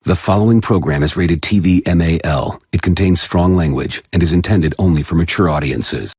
The following program is rated TV MAL. It contains strong language and is intended only for mature audiences.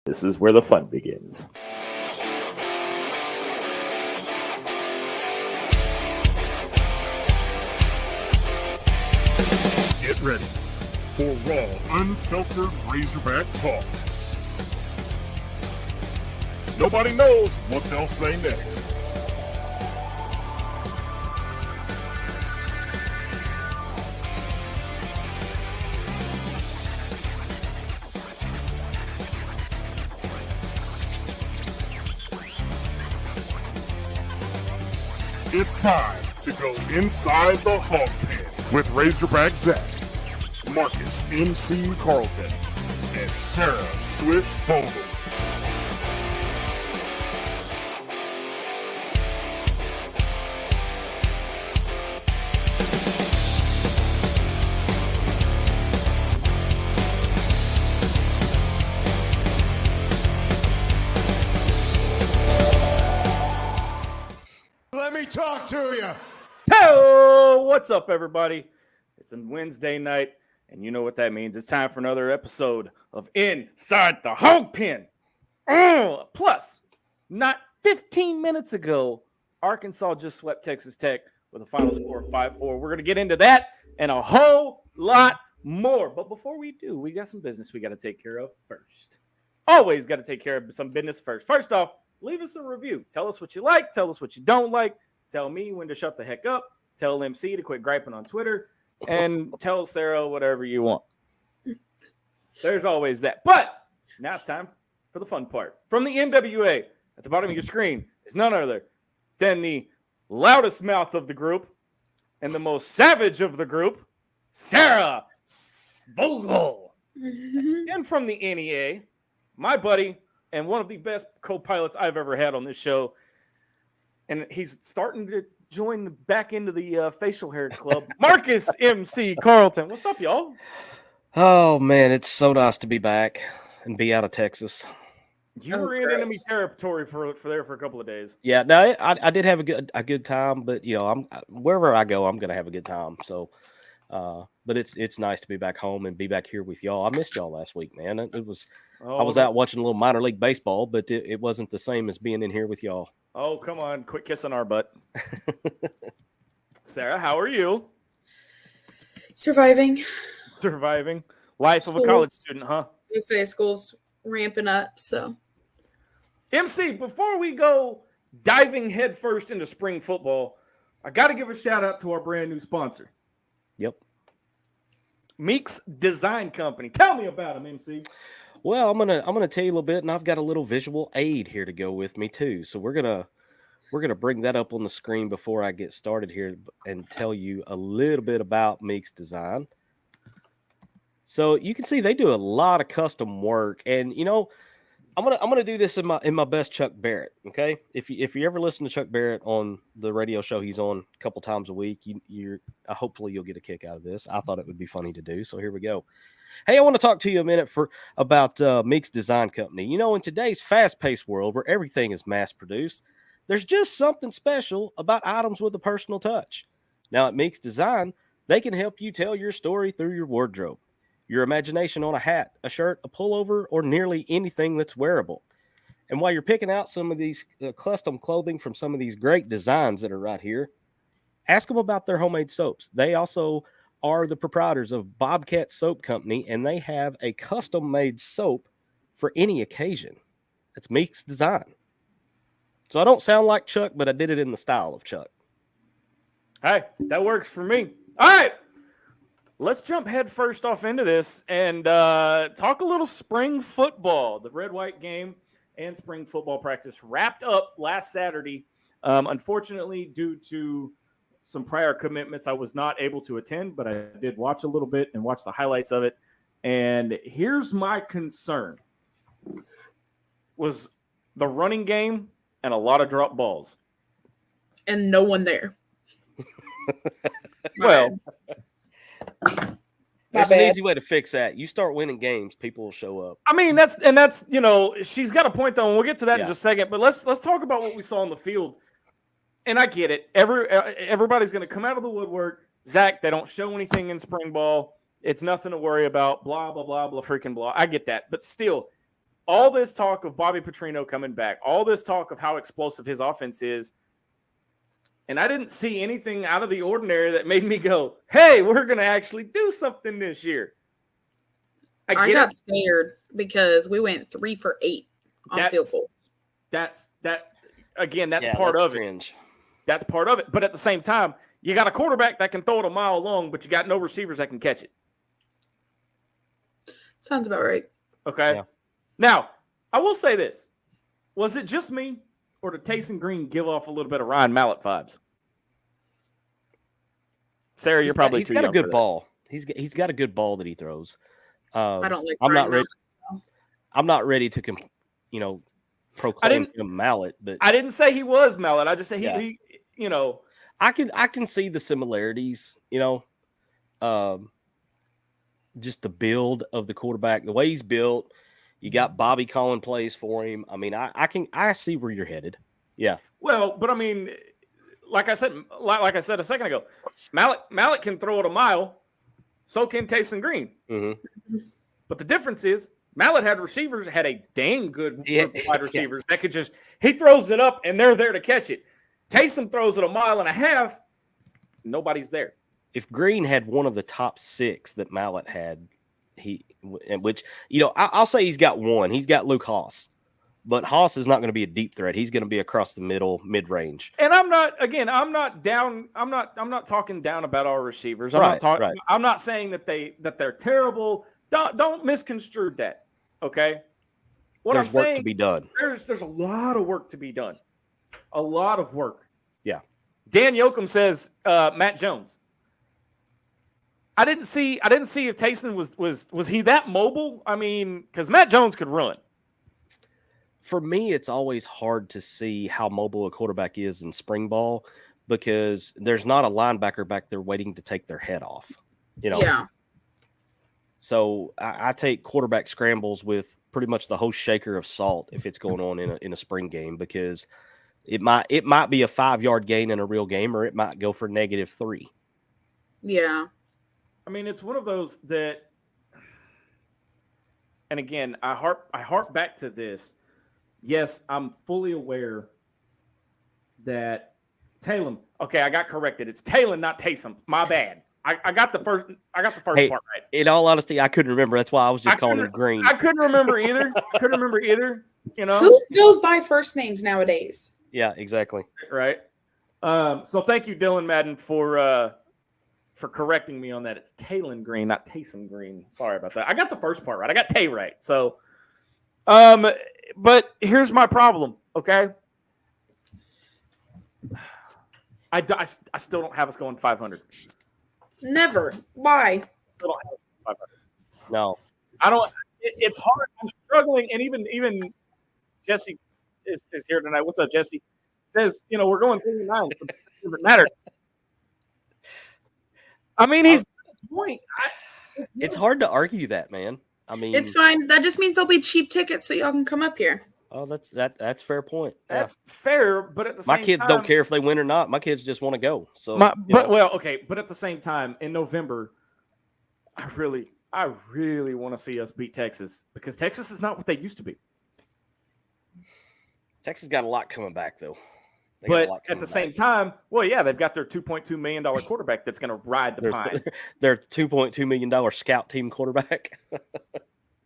This is where the fun begins. Get ready for raw, unfiltered Razorback talk. Nobody knows what they'll say next. It's time to go inside the Hawg Pen with Razorback Zach, Marcus MC Carlton, and Sarah Swish Vogel. Let me talk to you. Hello, what's up, everybody? It's a Wednesday night, and you know what that means. It's time for another episode of Inside the Hawg Pen. Plus, not 15 minutes ago, Arkansas just swept Texas Tech with a final score of 5-4. We're going to get into that and a whole lot more. But before we do, we got some business we got to take care of first. Always got to take care of some business first. First off, leave us a review. Tell us what you like. Tell us what you don't like. Tell me when to shut the heck up. Tell MC to quit griping on Twitter. And tell Sarah whatever you want. There's always that. But now it's time for the fun part. From the NWA, at the bottom of your screen is none other than the loudest mouth of the group, and the most savage of the group, Sarah Vogel. And from the NEA, my buddy and one of the best co-pilots I've ever had on this show. And he's starting to join back into the facial hair club, Marcus MC Carlton. What's up, y'all? Oh, man, it's so nice to be back and be out of Texas. You were in enemy territory for there for a couple of days. Yeah, no, I did have a good time, but I'm wherever I go, I'm gonna have a good time. So, but it's nice to be back home and be back here with y'all. I missed y'all last week, man. I was out watching a little minor league baseball, but it wasn't the same as being in here with y'all. Oh, come on, quit kissing our butt. Sarah, how are you? Surviving. Life of a college student, huh? They say school's ramping up, so. MC, before we go diving headfirst into spring football, I got to give a shout out to our brand new sponsor. Yep. Meeks Design Company. Tell me about them, MC. Well, I'm gonna tell you a little bit, and I've got a little visual aid here to go with me too. So we're gonna bring that up on the screen before I get started here and tell you a little bit about Meeks Design. So you can see they do a lot of custom work, and I'm gonna do this in my best Chuck Barrett. Okay, if you ever listen to Chuck Barrett on the radio show he's on a couple times a week, hopefully you'll get a kick out of this. I thought it would be funny to do, so here we go. Hey, I want to talk to you a minute about Meeks Design Company. In today's fast-paced world where everything is mass-produced, there's just something special about items with a personal touch. Now at Meeks Design, they can help you tell your story through your wardrobe, your imagination on a hat, a shirt, a pullover, or nearly anything that's wearable. And while you're picking out some of these custom clothing from some of these great designs that are right here, ask them about their homemade soaps. They also are the proprietors of Bobcat Soap Company, and they have a custom-made soap for any occasion. It's Meeks Design. So I don't sound like Chuck, but I did it in the style of Chuck. Hey, that works for me. All right. Let's jump head first off into this and talk a little spring football. The red-white game and spring football practice wrapped up last Saturday. Unfortunately, due to some prior commitments, I was not able to attend, but I did watch a little bit and watch the highlights of it. And here's my concern. Was the running game and a lot of drop balls. And no one there. Well, there's an easy way to fix that. You start winning games, people will show up. I mean, that's she's got a point though, and we'll get to that in just a second. But let's talk about what we saw on the field. And I get it. Everybody's going to come out of the woodwork. Zach, they don't show anything in spring ball. It's nothing to worry about. Blah, blah, blah, blah, freaking blah. I get that. But still, all this talk of Bobby Petrino coming back, all this talk of how explosive his offense is, and I didn't see anything out of the ordinary that made me go, hey, we're going to actually do something this year. I got scared because we went 3 for 8 on field goals. That's part of it. That's part of it. But at the same time, you got a quarterback that can throw it a mile long, but you got no receivers that can catch it. Sounds about right. Okay. Yeah. Now, I will say this. Was it just me, or did Taysom Green give off a little bit of Ryan Mallett vibes? Sarah, you're probably too young. He's got a good ball. He's got a good ball that he throws. I don't like I'm Ryan not ready. Mallett, so. I'm not ready to proclaim him Mallett, but I didn't say he was Mallett. I just said he I can see the similarities, just the build of the quarterback, the way he's built. You got Bobby calling plays for him. I mean, I see where you're headed. Yeah. Well, but I mean, like I said a second ago, Mallett can throw it a mile, so can Taysom Green. Mm-hmm. But the difference is Mallett had a dang good wide receivers that could he throws it up and they're there to catch it. Taysom throws it a mile and a half, nobody's there. If Green had one of the top 6 that Mallett had, I'll say he's got one. He's got Luke Haas, but Haas is not going to be a deep threat. He's going to be across the middle, mid-range. And I'm not talking down about our receivers. I'm not saying that they're terrible. Don't misconstrue that. Okay. There's work to be done. There's a lot of work to be done. A lot of work. Yeah. Dan Yoakum says Matt Jones. I didn't see if Taysom was he that mobile? I mean, because Matt Jones could run. For me, it's always hard to see how mobile a quarterback is in spring ball because there's not a linebacker back there waiting to take their head off. Yeah. So I take quarterback scrambles with pretty much the whole shaker of salt if it's going on in a spring game, because it might be a 5-yard gain in a real game, or it might go for -3. Yeah. I mean, it's one of those that, and again, I harp back to this. Yes, I'm fully aware that Talon. Okay, I got corrected. It's Talon, not Taysom. My bad. I got the first part right. In all honesty, I couldn't remember. That's why I was just calling him Green. I couldn't remember either. Who goes by first names nowadays? Yeah, exactly. Right. So thank you, Dylan Madden, for correcting me on that. It's Talon Green, not Taysom Green. Sorry about that. I got the first part right. I got Tay right. So, but here's my problem. Okay. I still don't have us going 500. Never. Why? Still don't have 500. No, I don't. It's hard. I'm struggling, and even Jesse is here tonight. What's up, Jesse? Says, we're going 3-9. It doesn't matter. I mean, he's point. It's hard to argue that, man. I mean, it's fine. That just means there'll be cheap tickets so y'all can come up here. Oh, that's a fair point. That's fair, but at the same time, my kids don't care if they win or not. My kids just want to go. So, but at the same time, in November, I really want to see us beat Texas, because Texas is not what they used to be. Texas got a lot coming back, though. But at the same time, they've got their $2.2 million quarterback that's going to ride the pine. Their $2.2 million scout team quarterback.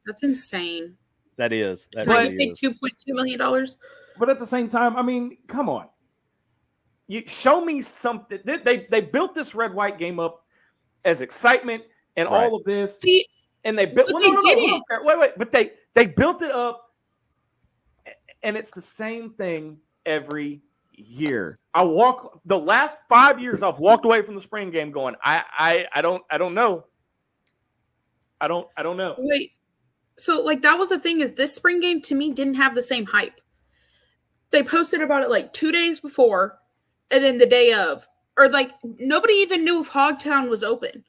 That's insane. That is. That really is. $2.2 million. But at the same time, I mean, come on. You show me something. They built this red-white game up as excitement and all of this. See, and they built. Wait. But they built it up, and it's the same thing every year. The last 5 years I've walked away from the spring game going, I don't know. I don't know. Wait. So that was the thing, is this spring game to me didn't have the same hype. They posted about it 2 days before, and then the day of, or nobody even knew if Hogtown was open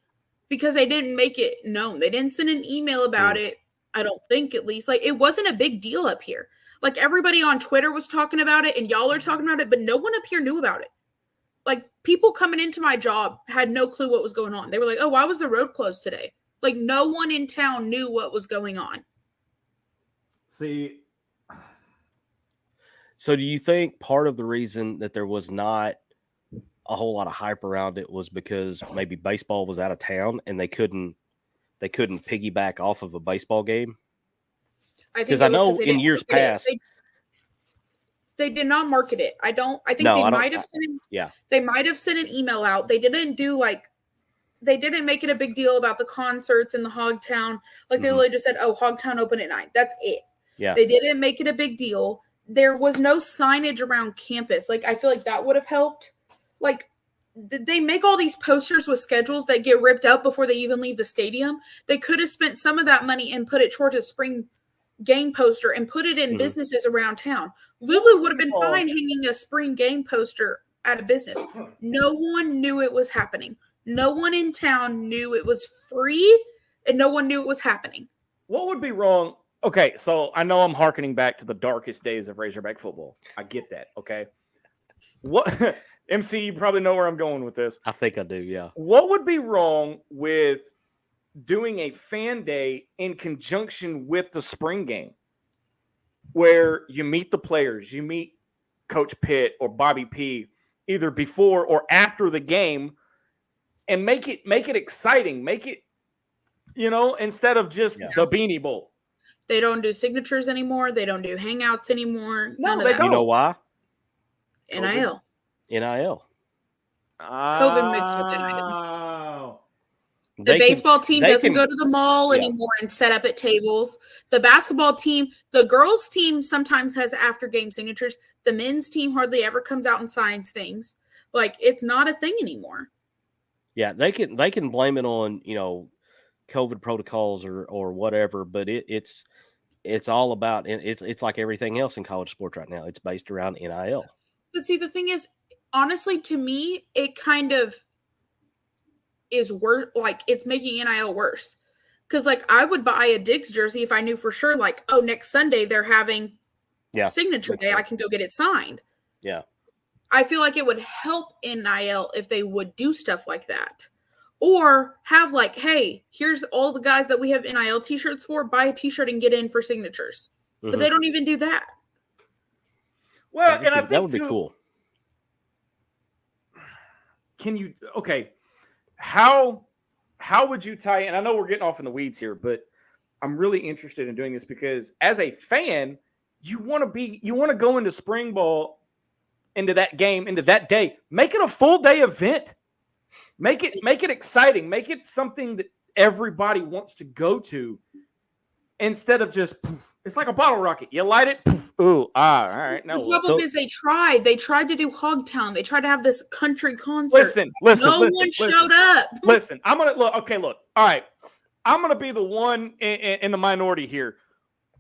because they didn't make it known. They didn't send an email about it. I don't think, at least. It wasn't a big deal up here. Everybody on Twitter was talking about it, and y'all are talking about it, but no one up here knew about it. People coming into my job had no clue what was going on. They were like, oh, why was the road closed today? No one in town knew what was going on. See. So do you think part of the reason that there was not a whole lot of hype around it was because maybe baseball was out of town and they couldn't piggyback off of a baseball game? Because I know in years past they did not market it. I think they might have sent an email out. They didn't do they didn't make it a big deal about the concerts in the Hogtown. They literally just said, oh, Hogtown open at 9. That's it. Yeah. They didn't make it a big deal. There was no signage around campus. I feel like that would have helped. They make all these posters with schedules that get ripped out before they even leave the stadium. They could have spent some of that money and put it towards a spring game poster and put it in businesses around town. Lulu would have been fine hanging a spring game poster at a business. No one knew it was happening. No one in town knew it was free, and no one knew it was happening. What would be wrong? Okay, so I know I'm hearkening back to the darkest days of Razorback football. I get that, okay? What, MC, you probably know where I'm going with this. I think I do, yeah. What would be wrong with doing a fan day in conjunction with the spring game, where you meet the players, you meet Coach Pitt or Bobby P, either before or after the game, and make it exciting. Make it, instead of just the Beanie Bowl. They don't do signatures anymore. They don't do hangouts anymore. No, they don't. You know why? NIL. COVID mixed with NIL. The baseball team doesn't go to the mall anymore and set up at tables. The basketball team, the girls team sometimes has after game signatures. The men's team hardly ever comes out and signs things. Like, it's not a thing anymore. Yeah, they can blame it on, COVID protocols or whatever, but it's all about, it's like everything else in college sports right now. It's based around NIL. But see, the thing is, honestly, to me, it kind of is worse. Like, it's making NIL worse. Because, like, I would buy a Diggs jersey if I knew for sure, like, oh, next Sunday they're having signature day. I can go get it signed. Yeah. I feel like it would help NIL if they would do stuff like that. Or have, like, hey, here's all the guys that we have NIL t-shirts for. Buy a t-shirt and get in for signatures. But they don't even do that. Well, and I think that would be cool. Can you, okay, how would you tie in? I know we're getting off in the weeds here, but I'm really interested in doing this because as a fan, you want to go into spring ball, into that game, into that day, make it a full day event. Make it exciting. Make it something that everybody wants to go to instead of just poof. It's like a bottle rocket. You light it, poof, ooh, all right. No, the problem is they tried to do Hogtown. They tried to have this country concert. Listen. No one showed up. Listen, I'm gonna look. Okay, look. All right, I'm gonna be the one in the minority here,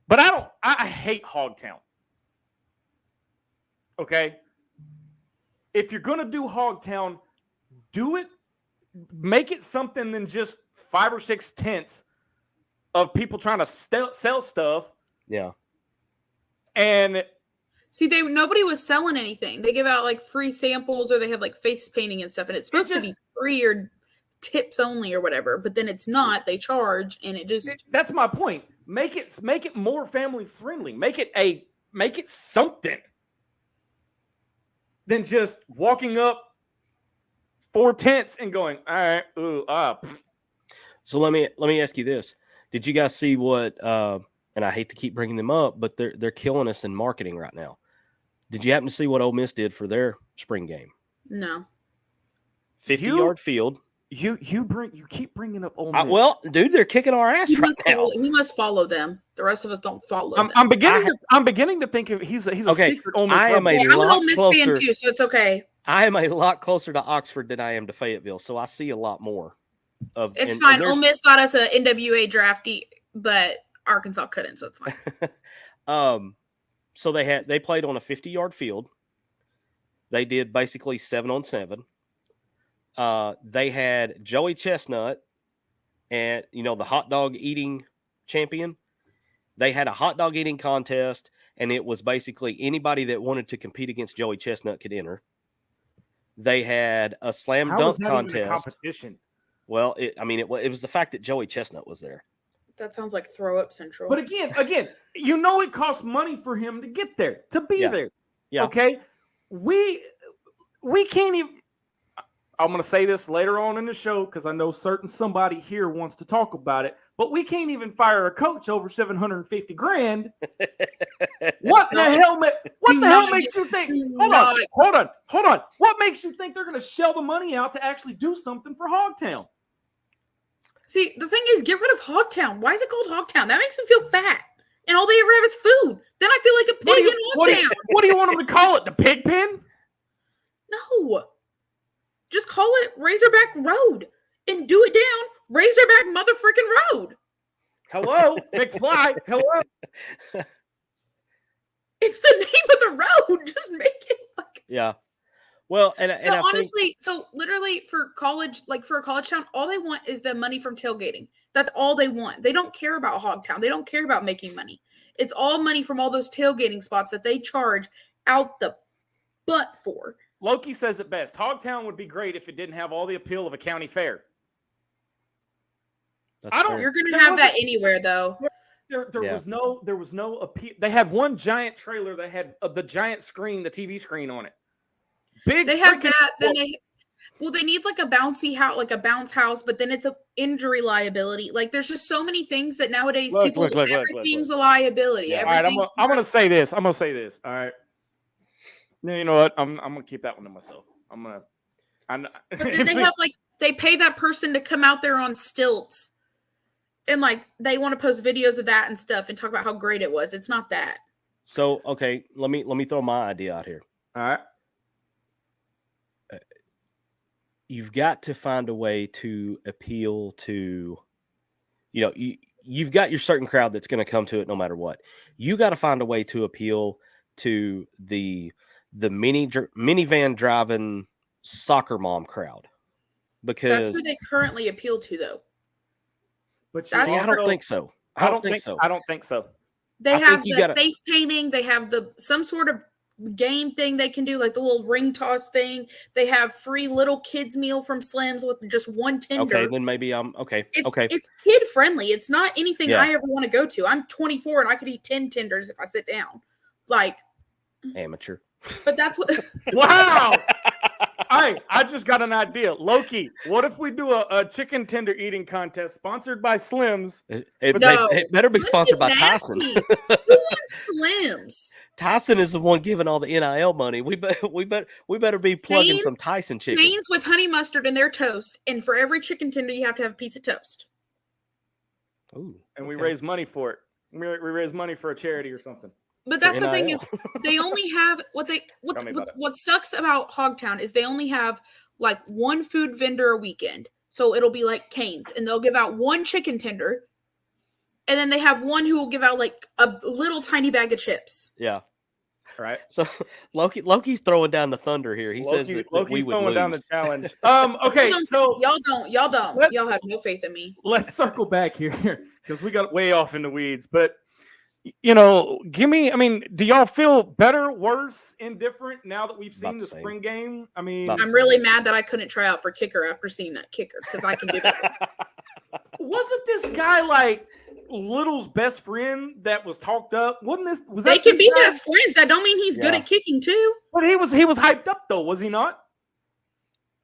but I hate Hogtown. Okay, if you're gonna do Hogtown, do it. Make it something than just 5 or 6 tents of people trying to sell stuff. Yeah. And see, nobody was selling anything. They give out like free samples or they have like face painting and stuff. And it's supposed to be free or tips only or whatever, but then it's not. They charge and it just. That's my point. Make it more family friendly. Make it something than just walking up 4 tents and going, all right, ooh, up. So let me ask you this. Did you guys see what and I hate to keep bringing them up, but they're killing us in marketing right now. Did you happen to see what Ole Miss did for their spring game? No. 50-yard field. You keep bringing up Ole Miss. Well, dude, they're kicking our ass right now. He must follow them. The rest of us don't follow them. I'm beginning to think he's a secret Ole Miss. I'm an Ole Miss fan too, so it's okay. I am a lot closer to Oxford than I am to Fayetteville, so I see a lot more of. It's fine. Ole Miss got us an NWA draftee, but Arkansas couldn't, so it's fine. So they played on a 50-yard field. They did basically 7-on-7. They had Joey Chestnut and the hot dog eating champion. They had a hot dog eating contest, and it was basically anybody that wanted to compete against Joey Chestnut could enter. They had a slam dunk contest. Competition. Well, it was the fact that Joey Chestnut was there. That sounds like throw up central. But again, it costs money for him to get there, to be there. Yeah. Okay. We can't even. I'm going to say this later on in the show because I know somebody here wants to talk about it, but we can't even fire a coach over $750,000. What the hell makes you think? Hold on. What makes you think they're going to shell the money out to actually do something for Hogtown? See, the thing is, get rid of Hogtown. Why is it called Hogtown? That makes them feel fat. And all they ever have is food. Then I feel like a pig in Hogtown. What do you want them to call it? The pig pen? No. Just call it Razorback Road and do it down Razorback motherfucking Road. Hello, McFly. Hello. It's the name of the road. Just make it like. Yeah. Well, and honestly, so literally for college, like for a college town, all they want is the money from tailgating. That's all they want. They don't care about Hogtown. They don't care about making money. It's all money from all those tailgating spots that they charge out the butt for. Loki says it best. Hogtown would be great if it didn't have all the appeal of a county fair. You're going to have that anywhere, though. There was no appeal. They had one giant trailer that had the giant screen, the TV screen on it. Big. They have that. Then they need like a bouncy house, like a bounce house, but then it's a injury liability. Like there's just so many things that nowadays everything's a liability. Yeah. All right, I'm gonna say this. All right. No, you know what? I'm gonna keep that one to myself. They pay that person to come out there on stilts, and like they want to post videos of that and stuff and talk about how great it was. It's not that. So okay, let me throw my idea out here. All right. you've got to find a way to appeal to, you've got your certain crowd that's going to come to it no matter what. You got to find a way to appeal to the minivan driving soccer mom crowd, because That's who they currently appeal to, though. But That's- I don't think so. I don't think so. I don't think so. They I have think the face painting. They have some sort of game thing they can do, like the little ring toss thing. They have free little kids meal from Slim's with just one tender. Okay, then maybe I'm okay. It's kid friendly. It's not anything Yeah. I ever want to go to. I'm 24 and I could eat 10 tenders if I sit down. Like, Amateur. but that's what. Wow. I just got an idea. Loki, what if we do a chicken tender eating contest sponsored by Slim's? It better be Slim's sponsored is by nasty. Tyson. Who wants Slim's? Tyson is the one giving all the NIL money. We better be plugging Cane's- some Tyson chicken. Cane's with honey mustard in their toast, and for every chicken tender, you have to have a piece of toast. Ooh, And we okay. raise money for it. We raise money for a charity or something. But that's the thing NIL. is, they only have Tell me about it. what sucks about Hogtown is they only have like one food vendor a weekend. So it'll be like Cane's, and they'll give out one chicken tender, and then they have one who will give out like a little tiny bag of chips. Yeah. All right. So Loki's throwing down the thunder here. He says that we Loki's would throwing lose. down the challenge. Okay, so y'all don't. Let's- Y'all have no faith in me. let's circle back here because we got way off in the weeds. But do y'all feel better, worse, indifferent now that we've seen About the the same. spring game? I mean, About the I'm really mad that I couldn't try out for kicker after seeing that kicker because I can do that. wasn't this guy like Little's best friend that was talked up? Was They that can this be guy? best friends. That don't mean he's good Yeah. at kicking too. But he was hyped up though, was he not?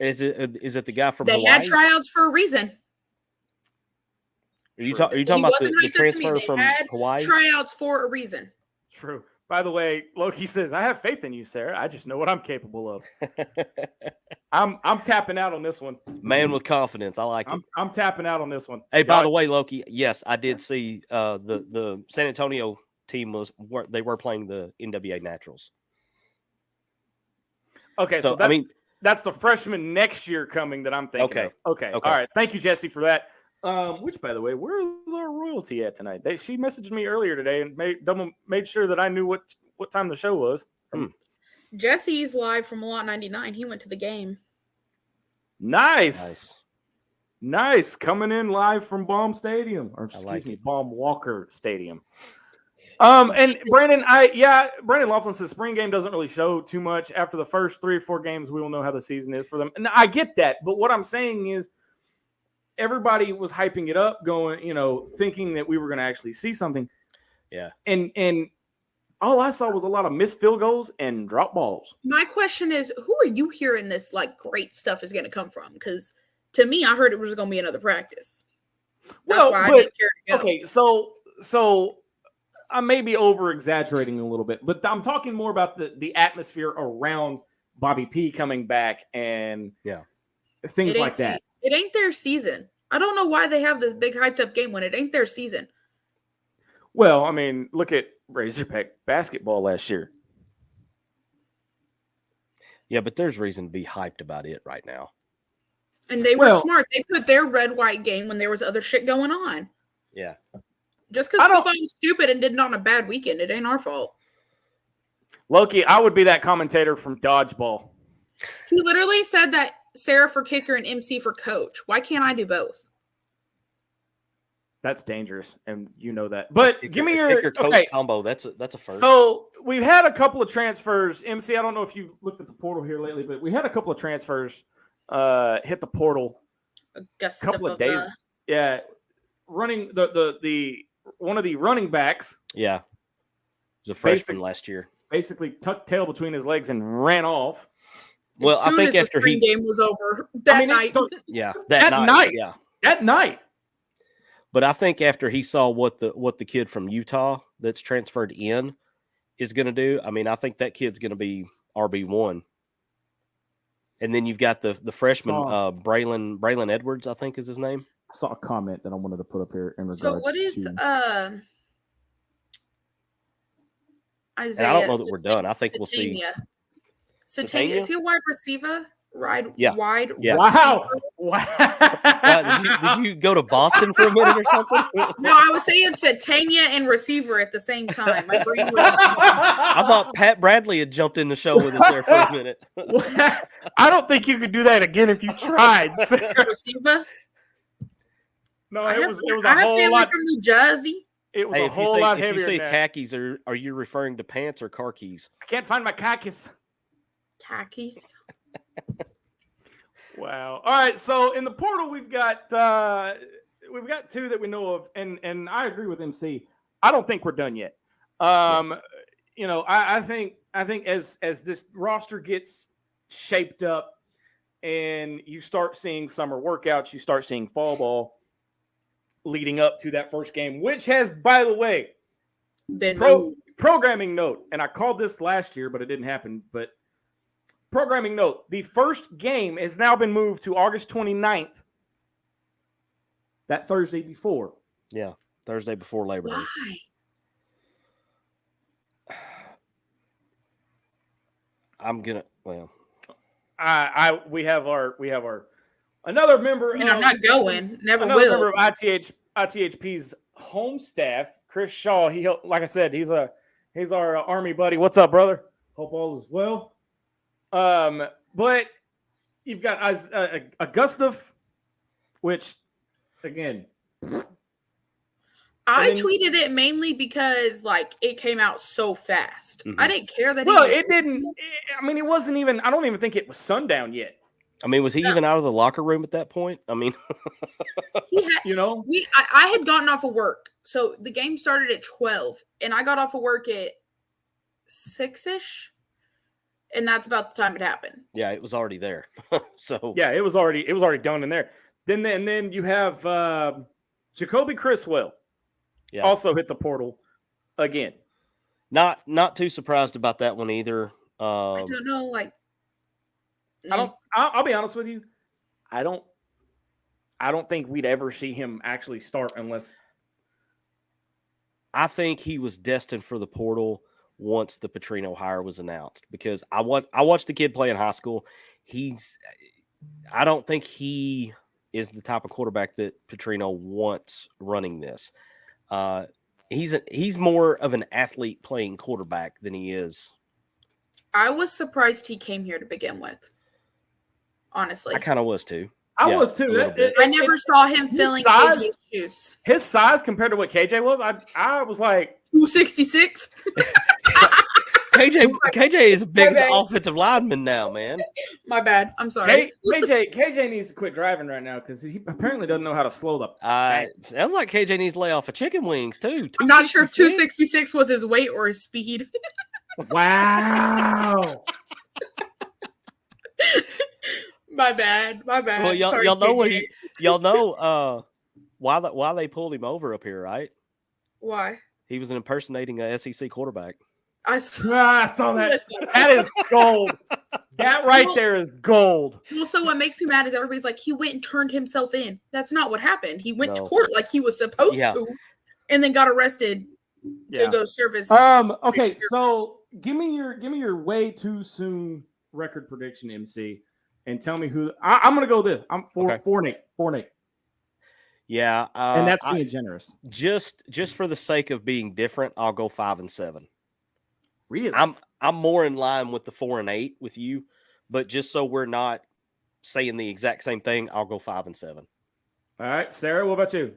Is it the guy from They Hawaii? had tryouts for a reason. Are you True. talking He about wasn't the hyped up to me. transfer They from had Hawaii? Tryouts for a reason. True. By the way, Loki says, "I have faith in you, Sarah. I just know what I'm capable of." I'm tapping out on this one. Man with confidence. I like it. I'm tapping out on this one. Hey, by Y'all- the way, Loki, yes, I did see the San Antonio team they were playing the NWA Naturals. Okay, so I mean, that's the freshman next year coming that I'm thinking. Okay. Of. Okay. Okay. All right. Thank you, Jesse, for that. Which, by the way, where is our royalty at tonight? She messaged me earlier today and made sure that I knew what time the show was. Jesse's live from Lot 99. He went to the game. Nice. Coming in live from Baum Stadium, or excuse me, it. Baum Walker Stadium. And Brandon Laughlin says spring game doesn't really show too much. After the first 3 or 4 games, we will know how the season is for them. And I get that, but what I'm saying is everybody was hyping it up, going, thinking that we were going to actually see something. Yeah. And all I saw was a lot of missed field goals and drop balls. My question is, who are you hearing this like great stuff is going to come from? Because to me, I heard it was going to be another practice. That's why I didn't care to go. Okay, so I may be over exaggerating a little bit, but I'm talking more about the atmosphere around Bobby P coming back and things It like ain't that. It ain't their season. I don't know why they have this big hyped up game when it ain't their season. Well, I mean, look at Razorback basketball last year. Yeah, but there's reason to be hyped about it right now. And they were Well- smart. They put their red-white game when there was other shit going on. Yeah. Just I because don't- football was stupid and did it on a bad weekend, it ain't our fault. Loki, I would be that commentator from Dodgeball. He literally said that Sarah for kicker and MC for coach. Why can't I do both? That's dangerous, and you know that. But give me your kicker coach okay. combo. That's a first. So we've had a couple of transfers. MC, I don't know if you've looked at the portal here lately, but we had a couple of transfers hit the portal a couple of days. Yeah, running the one of the running backs Yeah. He was a freshman last year. basically tucked tail between his legs and ran off. Well, I think the after spring he game was over that night. yeah, That night. Yeah. That night. But I think after he saw what the kid from Utah that's transferred in is going to do, I mean, I think that kid's going to be RB1. And then you've got the freshman Braylon Edwards, I think is his name. I saw a comment that I wanted to put up here in regards So what is to Isaiah? And I don't know that we're done. I think we'll see. Satania, is he a wide receiver? wide Yeah. Wow. Did you go to Boston for a minute or something? No, I was saying Titania and receiver at the same time. My brain was I thought Pat Bradley had jumped in the show with us there for a minute. I don't think you could do that again if you tried. receiver. No, I it have was I a have whole family lot. from New Jersey. It was Hey, a whole lot heavier. if you say than that. khakis, are you referring to pants or car keys? I can't find my khakis. Khakis. Wow. All right. So in the portal, we've got two that we know of, and I agree with MC. I don't think we're done yet. You know, I think as this roster gets shaped up, and you start seeing summer workouts, you start seeing fall ball leading up to that first game, which has, by the way, Been programming note, and I called this last year, but it didn't happen. But programming note, the first game has now been moved to August 29th, that Thursday before. Yeah, Thursday before Labor Day. Why? We have our another member. I mean, I'm not going. Never another will. member of ITHP's home staff, Chris Shaw. He helped, like I said, he's our Army buddy. What's up, brother? Hope all is well. But you've got Augusta, which again, I tweeted it mainly because like it came out so fast. Mhm. I didn't care that. it didn't. I mean, it wasn't even. I don't even think it was sundown yet. I mean, was he even out of the locker room at that point? I mean, He had, You know, I had gotten off of work, so the game started at 12, and I got off of work at 6ish, and that's about the time it happened. yeah, it was already there. So yeah, it was already done in there. Then you have Jacoby Criswell. yeah, Also hit the portal again. not too surprised about that one either. I don't know, like I'll be honest with you. I don't think we'd ever see him actually start unless. I think he was destined for the portal once the Petrino hire was announced, because I watched the kid play in high school. I don't think he is the type of quarterback that Petrino wants running this. He's more of an athlete playing quarterback than he is. I was surprised he came here to begin with. Honestly, I kind of was too. I Yeah, was a too. little bit. I never saw him filling KJ's shoes. His size compared to what KJ was, I was like 266. KJ is a big bad. offensive lineman now, man. My bad. I'm sorry. KJ needs to quit driving right now because he apparently doesn't know how to slow the. Sounds like KJ needs to lay off of chicken wings too. I'm not sure if 266 was his weight or his speed. Wow. My bad. Well, y'all Sorry, know KJ. y'all know why they pulled him over up here, right? Why? He was impersonating a SEC quarterback. I I saw that. That is gold. That right there is gold. Well, so what makes me mad is everybody's like, he went and turned himself in. That's not what happened. He went to court like he was supposed to, and then got arrested to go service. Okay, so give me your way too soon record prediction, MC, and tell me who I'm gonna go this. I'm four Nate. Yeah, and that's being generous. Just for the sake of being different, I'll go 5-7. Really? I'm more in line with the 4-8 with you, but just so we're not saying the exact same thing, I'll go 5-7. All right, Sarah, what about you?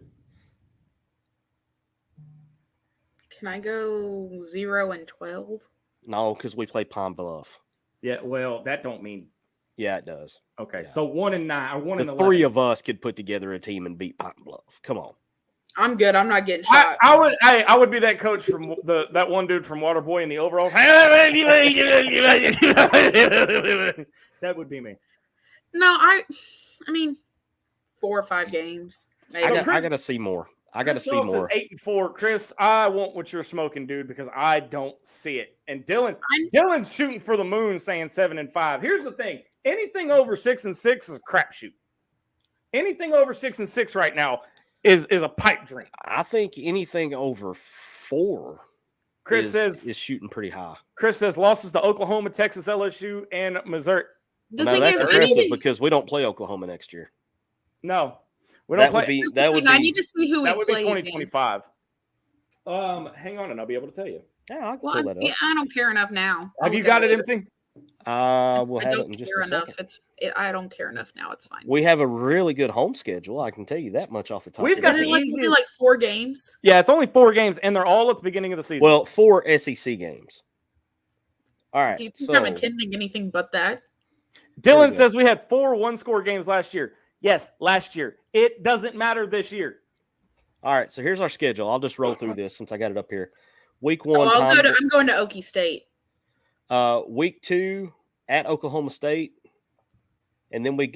Can I go 0-12? No, because we play Pine Bluff. Yeah, well, that don't mean. Yeah, it does. Okay, Yeah. so 1-9 or 1-11. The three of us could put together a team and beat Pine Bluff. Come on. I'm good. I'm not getting shot. I would be that coach from that one dude from Waterboy in the overalls. That would be me. No, I mean, 4 or 5 games. Maybe. I got to see more. I got to see more. 8-4. Chris, I want what you're smoking, dude, because I don't see it. And Dylan's shooting for the moon, saying 7-5. Here's the thing: anything over 6-6 is a crapshoot. Anything over 6-6 right now is a pipe dream. I think anything over 4 Chris says is shooting pretty high. Chris says losses to Oklahoma, Texas, LSU, and Missouri. The No, thing that's is, I aggressive need to, because we don't play Oklahoma next year. No, we don't That play. would be the that would thing, I need be. to see who That we would be play. 2025. Hang on, and I'll be able to tell you. Yeah, I can Well, pull that up. yeah, I don't care enough now. I'll Have you look got at it, later. MC? We'll I have it don't in just care a enough. second. I don't care enough now. It's fine. We have a really good home schedule. I can tell you that much off the top. We've of got my Isn't the it head. like only easiest- like 4 games? Yeah, it's only 4 games, and they're all at the beginning of the season. Well, 4 SEC games. All right. Do you think So I'm attending anything but that? There we Dylan go. says we had 4 one-score games last year. Yes, last year. It doesn't matter this year. all right. So here's our schedule. I'll just roll through this since I got it up here. Week Oh, 1, I'm going to Okie State. week 2 at Oklahoma State, and then we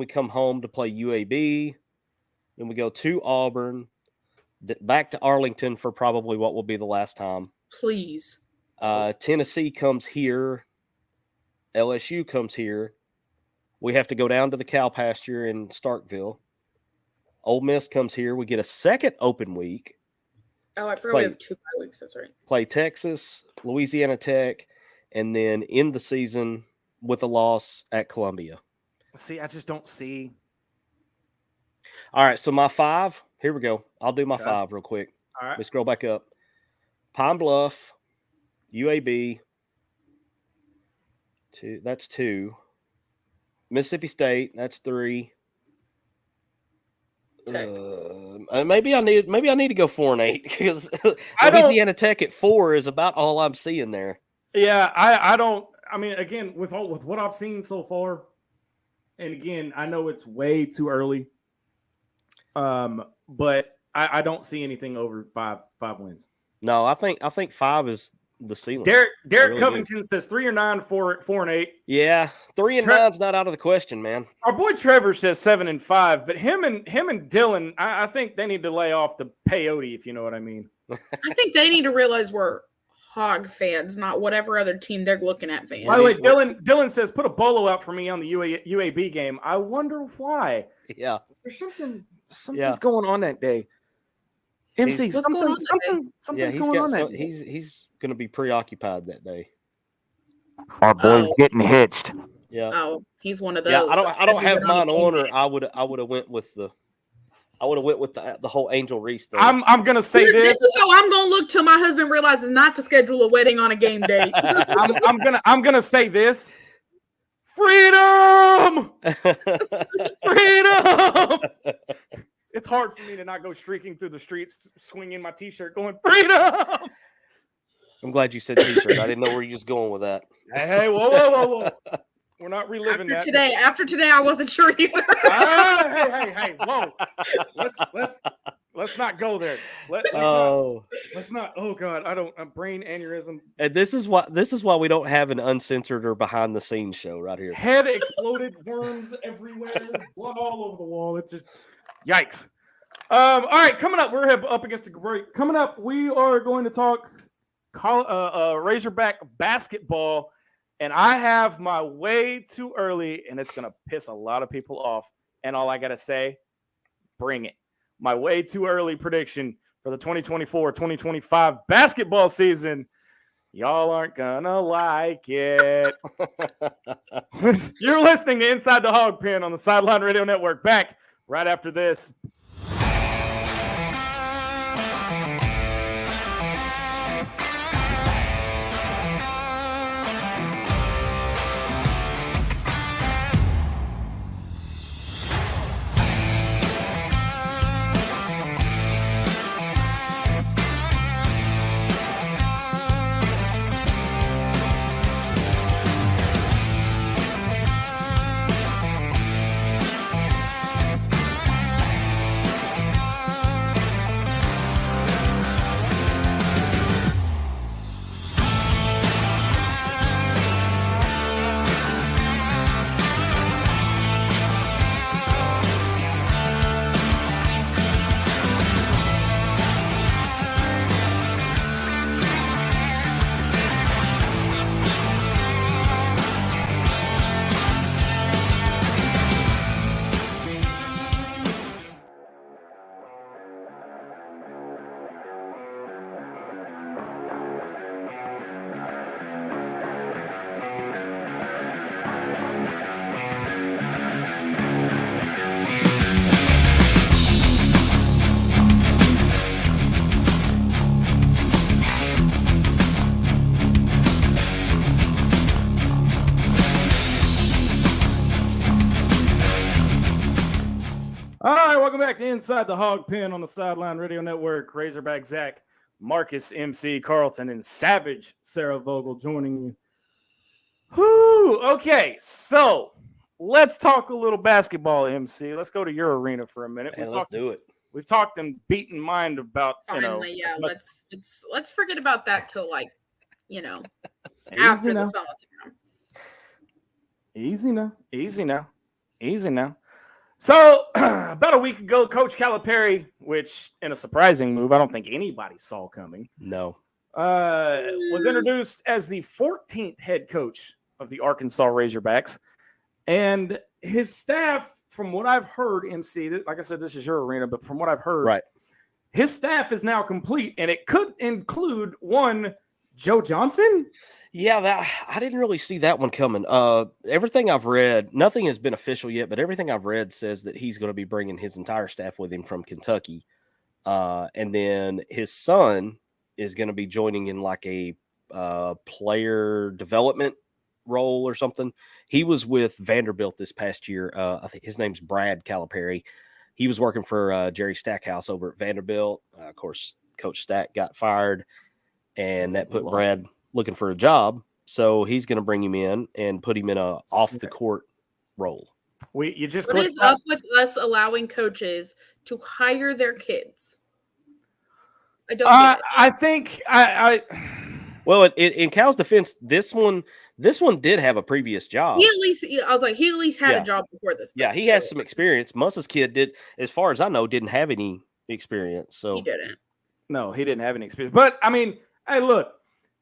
come home to play UAB. Then we go to Auburn, back to Arlington for probably what will be the last time. Please. Tennessee comes here. LSU comes here. We have to go down to the cow pasture in Starkville. Ole Miss comes here. We get a second open week. Oh, I forgot we have 2 bye weeks. That's right. Play Texas, Louisiana Tech, and then end the season with a loss at Columbia. See, I just don't see. All right, so my 5. Here we go. I'll do my Okay. 5 real quick. All right. Let's scroll back up. Pine Bluff, UAB. That's 2. Mississippi State. That's 3. Tech. Maybe I need to go 4-8 because I don't- Louisiana Tech at 4 is about all I'm seeing there. Yeah, I don't. I mean, again, with what I've seen so far, and again, I know it's way too early. But I don't see anything over five wins. No, I think 5 is the ceiling. Derek really do. Covington says 3 or 9, 4 and 8. Yeah, 3 and 9's not out of the question, man. Our boy Trevor says 7 and 5, but him and Dylan, I think they need to lay off the peyote, if you know what I mean. I think they need to realize we're Hog fans, not whatever other team they're looking at fans. By the way, Dylan says put a bolo out for me on the UAB game. I wonder why. Yeah. There's something's Yeah. going on that day. MC, What's going on something's he's going on got that day. he's going to be preoccupied that day. Our boy's getting hitched. Yeah. Oh, he's one of those. Yeah, I don't have mine on, or it. I would have went with the whole Angel Reese thing. I'm gonna say This is how I'm gonna look till my husband realizes not to schedule a wedding on a game day. I'm gonna say this. Freedom! Freedom! It's hard for me to not go streaking through the streets, swinging my T-shirt, going freedom. I'm glad you said T-shirt. I didn't know where you was going with that. Hey, whoa! We're not reliving After today, I wasn't sure either. Hey, whoa! Let's not go there. Let's not. Oh God, I don't. A brain aneurysm. And this is why we don't have an uncensored or behind the scenes show right here. Head exploded, worms everywhere, blood all over the wall. It just, yikes. All right, coming up, we're up against the break. Coming up, we are going to talk Razorback basketball, and I have my way too early, and it's gonna piss a lot of people off. And all I gotta say, bring it. My way too early prediction for the 2024-2025 basketball season. Y'all aren't gonna like it. You're listening to Inside the Hog Pen on the Sideline Radio Network. Back right after this. welcome back to Inside the Hog Pen on the Sideline Radio Network. Razorback Zach, Marcus MC Carlton, and Savage Sarah Vogel joining you. Whew, okay, so let's talk a little basketball, MC. Let's go to your arena for a minute. Let's do it. We've talked and beaten mind about, Finally, yeah. Let's forget about that till after Easy the now. summertime. Easy now. So, about a week ago, Coach Calipari, which in a surprising move, I don't think anybody saw coming, No. was introduced as the 14th head coach of the Arkansas Razorbacks. And his staff, from what I've heard, MC, like I said, this is your arena, but from what I've heard, Right. his staff is now complete, and it could include one Joe Johnson. Yeah, I didn't really see that one coming. Everything I've read, nothing has been official yet, but everything I've read says that he's going to be bringing his entire staff with him from Kentucky. And then his son is going to be joining in like a player development role or something. He was with Vanderbilt this past year. I think his name's Brad Calipari. He was working for Jerry Stackhouse over at Vanderbilt. Of course, Coach Stack got fired, and that put Brad looking for a job. So he's going to bring him in and put him in a off the court role. What is up with us allowing coaches to hire their kids? I don't get it. I think Well, in Cal's defense, this one did have a previous job. He at least had a job before this. Yeah, he has some experience. Musa's kid did, as far as I know, didn't have any experience. So he didn't. No, he didn't have any experience. But I mean, hey, look,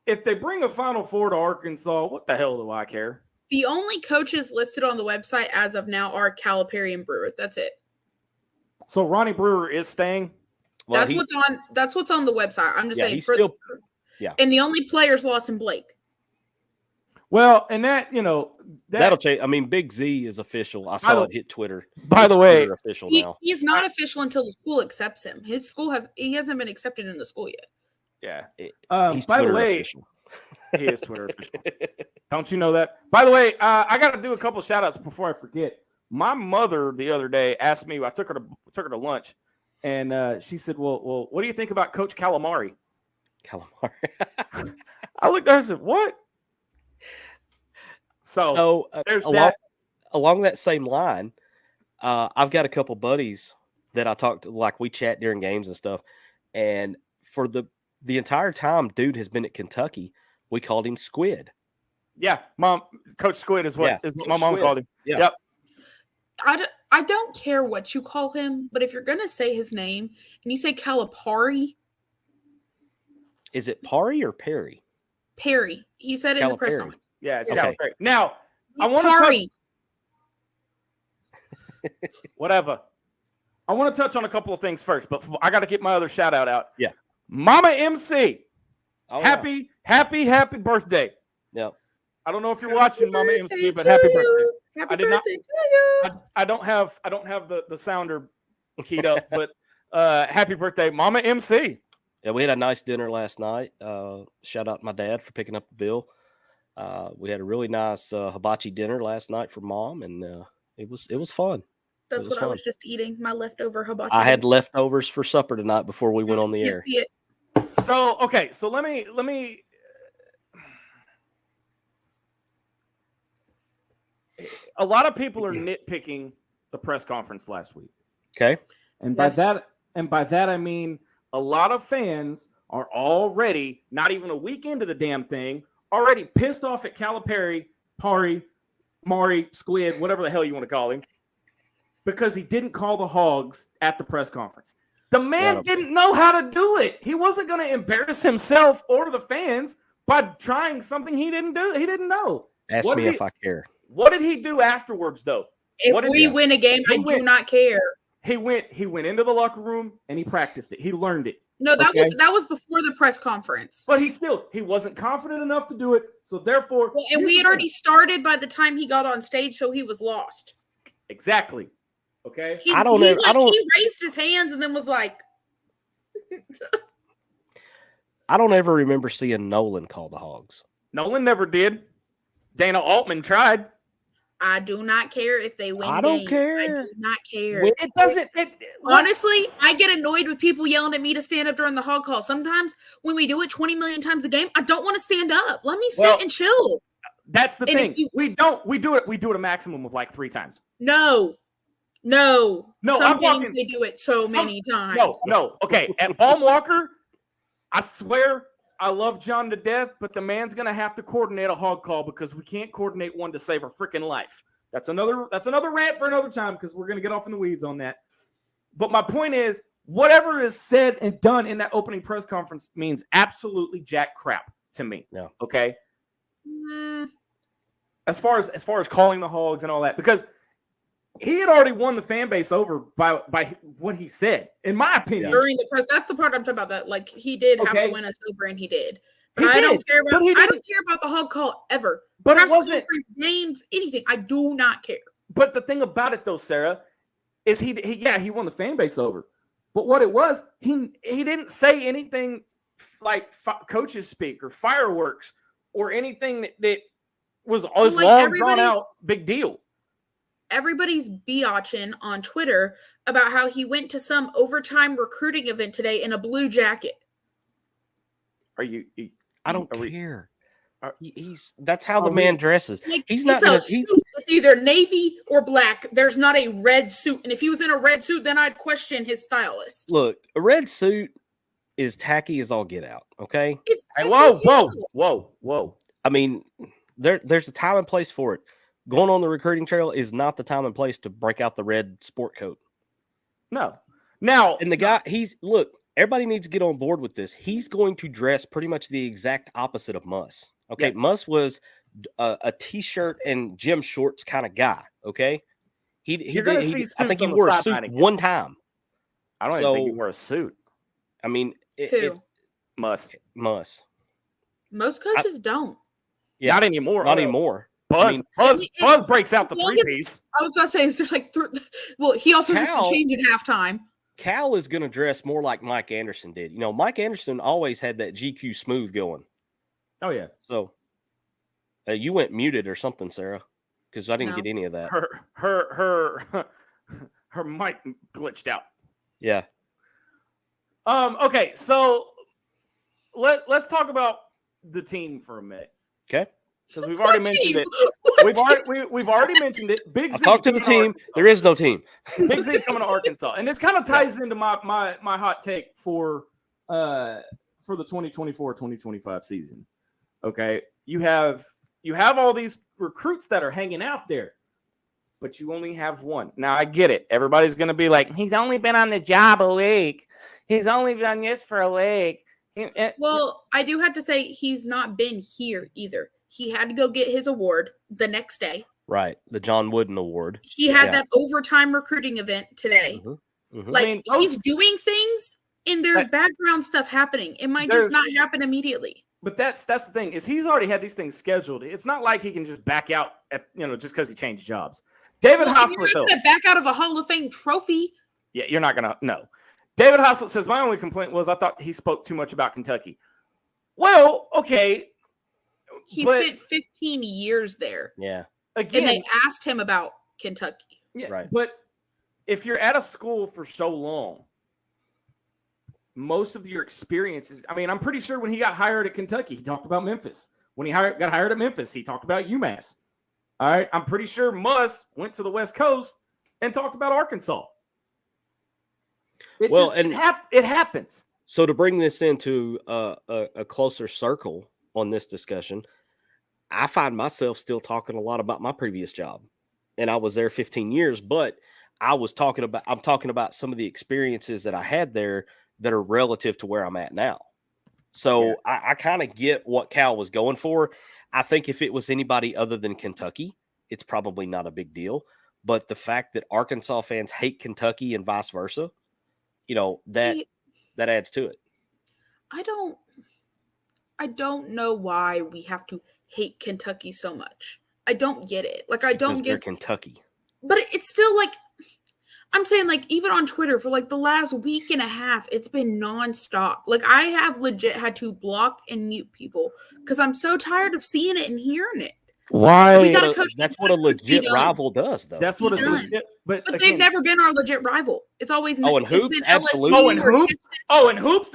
if they bring a Final Four to Arkansas, what the hell do I care? The only coaches listed on the website as of now are Calipari and Brewer. That's it. So Ronnie Brewer is staying. well, That's what's on the website. I'm just saying. he's still. Yeah. And the only players lost in Blake. Well, and that'll change. I mean, Big Z is official. I saw it hit Twitter. By the way, official now. He's not official until the school accepts him. His school hasn't been accepted in the school yet. Yeah. He's by Twitter the way, official. he is Twitter official. Don't you know that? By the way, I got to do a couple shout outs before I forget. My mother the other day asked me. I took her to lunch, and she said, "Well, what do you think about Coach Calamari?" Calamari. I looked at her and said, "What?" So there's along that same line, I've got a couple buddies that I talked to, like we chat during games and stuff. And for the entire time dude has been at Kentucky, we called him Squid. Yeah, Coach Squid is what my mom Squid. called him. Yeah. Yep. I don't care what you call him, but if you're going to say his name and you say Calipari. Is it Pari or Perry? Perry. He said it in the press conference. Yeah, it's Okay. Calipari. Now, I want Pari. to whatever. I want to touch on a couple of things first, but I got to get my other shout out. Yeah. Mama MC. Oh, happy birthday. Yeah. I don't know if you're watching Mama MC, but happy birthday. Happy I did not- birthday to you. I don't have the sounder keyed up, but happy birthday, Mama MC. Yeah, we had a nice dinner last night. Shout out my dad for picking up the bill. We had a really nice hibachi dinner last night for Mom, and it was fun. That's was what I was fun. just eating, my leftover hibachi. I had leftovers for supper tonight before we went on the You air. see it. So let me. A lot of people are nitpicking the press conference last week. Okay. And by that I mean a lot of fans are already not even a week into the damn thing, already pissed off at Calipari, Pari, Mari, Squid, whatever the hell you want to call him, because he didn't call the Hogs at the press conference. The man didn't know how to do it. He wasn't going to embarrass himself or the fans by trying something he didn't do. He didn't know. Ask me if I care. What did he do afterwards, though? If we win a game, I do not care. He went into the locker room and he practiced it. He learned it. No, that was before the press conference. But he wasn't confident enough to do it. So therefore, and we had already started by the time he got on stage, so he was lost. Exactly. Okay. He raised his hands and then was like, I don't ever remember seeing Nolan call the Hogs. Nolan never did. Dana Altman tried. I do not care if they win. I don't games. care. I do not care. It doesn't. Honestly, I get annoyed with people yelling at me to stand up during the hog call. Sometimes when we do it 20 million times a game, I don't want to stand up. Let me sit and chill. That's the thing. We do it a maximum of like 3 times. No. I'm games talking. They do it many times. No. Okay, at Baum Walker, I swear I love John to death, but the man's gonna have to coordinate a hog call because we can't coordinate one to save our freaking life. That's another rant for another time because we're gonna get off in the weeds on that. But my point is, whatever is said and done in that opening press conference means absolutely jack crap to me. Yeah. Okay. As far as calling the hogs and all that, because he had already won the fan base over by what he said, in my opinion. During the press, that's the part I'm talking about. That like he did have to win us over, and he did. But I don't care about. I don't care about the hog call ever. But press it wasn't names, anything. I do not care. But the thing about it, though, Sarah, is he won the fan base over. But what it was, he didn't say anything like coaches speak or fireworks or anything that was always long drawn out big deal. Everybody's biatching on Twitter about how he went to some overtime recruiting event today in a blue jacket. Are you? I don't care. That's how the man dresses. Like, he's not. It's either navy or black. There's not a red suit, and if he was in a red suit, then I'd question his stylist. Look, a red suit is tacky as all get out. Okay. Whoa. I mean, there's a time and place for it. Going on the recruiting trail is not the time and place to break out the red sport coat. No. Now, and the guy, everybody needs to get on board with this. He's going to dress pretty much the exact opposite of Muss. Okay. Yeah. Muss was a t-shirt and gym shorts kind of guy. Okay. I think he wore a suit one time. I don't even think he wore a suit. I mean, Muss. Most coaches don't. Yeah. Not anymore. Not anymore. Buzz breaks out the 3-piece. I was gonna say, is there like he also has to change at halftime. Cal is gonna dress more like Mike Anderson did. You know, Mike Anderson always had that GQ smooth going. Oh yeah. So you went muted or something, Sarah, because I didn't get any of that. Her mic glitched out. Yeah. Okay, so let's talk about the team for a minute. Okay. Because we've already mentioned it. We've already mentioned it. Big Z. Talk to the team. There is no team. Big Z coming to Arkansas, and this kind of ties into my hot take for the 2024-2025 season. Okay, you have all these recruits that are hanging out there, but you only have one. Now I get it. Everybody's gonna be like, he's only been on the job a week. He's only done this for a week. Well, I do have to say he's not been here either. He had to go get his award the next day. Right. The John Wooden Award. He had that overtime recruiting event today. Mm-hmm. Mm-hmm. Like, he's doing things and there's background stuff happening. It might just not happen immediately. But that's the thing, is he's already had these things scheduled. It's not like he can just back out just because he changed jobs. David Haslett, you're not gonna back out of a Hall of Fame trophy. Yeah, you're not gonna. No. David Haslett says, my only complaint was I thought he spoke too much about Kentucky. Well, okay. He spent 15 years there. Yeah. Again, and they asked him about Kentucky. Yeah, right. But if you're at a school for so long, most of your experiences, I mean, I'm pretty sure when he got hired at Kentucky, he talked about Memphis. When he got hired at Memphis, he talked about UMass. All right. I'm pretty sure Muss went to the West Coast and talked about Arkansas. It happens. So to bring this into a closer circle on this discussion, I find myself still talking a lot about my previous job, and I was there 15 years, but I'm talking about some of the experiences that I had there that are relative to where I'm at now. So I kind of get what Cal was going for. I think if it was anybody other than Kentucky, it's probably not a big deal. But the fact that Arkansas fans hate Kentucky and vice versa, that adds to it. I don't know why we have to hate Kentucky so much. I don't get it. Like, I don't get Kentucky. But it's still like, I'm saying, like, even on Twitter for like the last week and a half, it's been nonstop. Like, I have legit had to block and mute people because I'm so tired of seeing it and hearing it. Why? We gotta coach That's the what a guys who's legit done. rival does, though. That's what He's it's done. legit. But But again, they've never been our legit rival. It's always Oh, in it's hoops? been Absolutely. LSU oh, in or hoops. Texas. Oh, in hoops.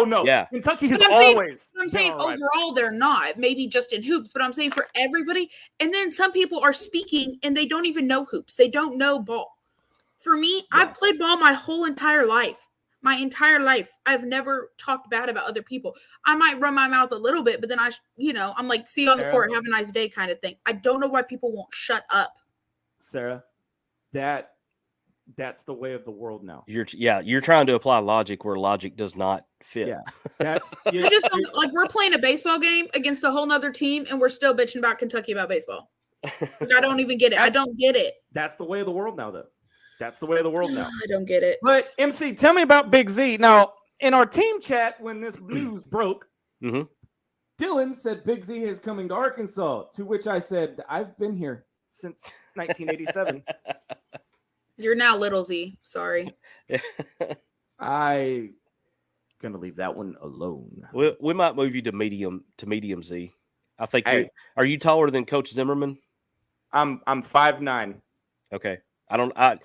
No. Yeah. Kentucky has But I'm saying- always. I'm saying been our rival. overall they're not. Maybe just in hoops, but I'm saying for everybody. And then some people are speaking and they don't even know hoops. They don't know ball. For me, I've played ball my whole entire life. My entire life, I've never talked bad about other people. I might run my mouth a little bit, but then I'm like, see you on the Sarah? court, have a nice day kind of thing. I don't know why people won't shut up. Sarah, that's the way of the world now. You're trying to apply logic where logic does not fit. Yeah, that's I just don't, like we're playing a baseball game against a whole nother team, and we're still bitching about Kentucky about baseball. Like, I don't even get it. I don't get it. that's the way of the world now, though. That's the way of the world now. I don't get it. But MC, tell me about Big Z. Now, in our team chat, when this news broke, Mhm. Dylan said Big Z is coming to Arkansas. To which I said, I've been here since 1987. You're now Little Z. Sorry. I gonna leave that one alone. We might move you to medium Z. I think. Hey. Are you taller than Coach Zimmerman? I'm 5'9". Okay. I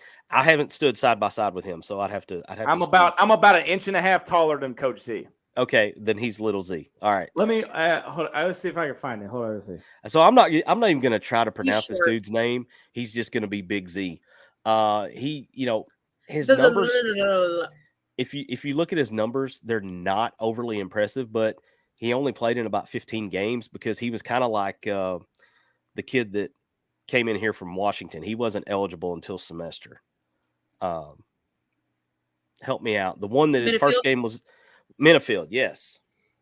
haven't stood side by side with him, so I'd have to. I'm about an inch and a half taller than Coach Z. Okay, then he's Little Z. All right. Let me hold on, let's see if I can find it. Hold on, let's see. So I'm not even going to try to pronounce this short. dude's name. He's just going to be Big Z. His numbers. If you look at his numbers, they're not overly impressive, but he only played in about 15 games because he was kind of like the kid that came in here from Washington. He wasn't eligible until semester. Help me out. The one that his first game was Minifield. Yes.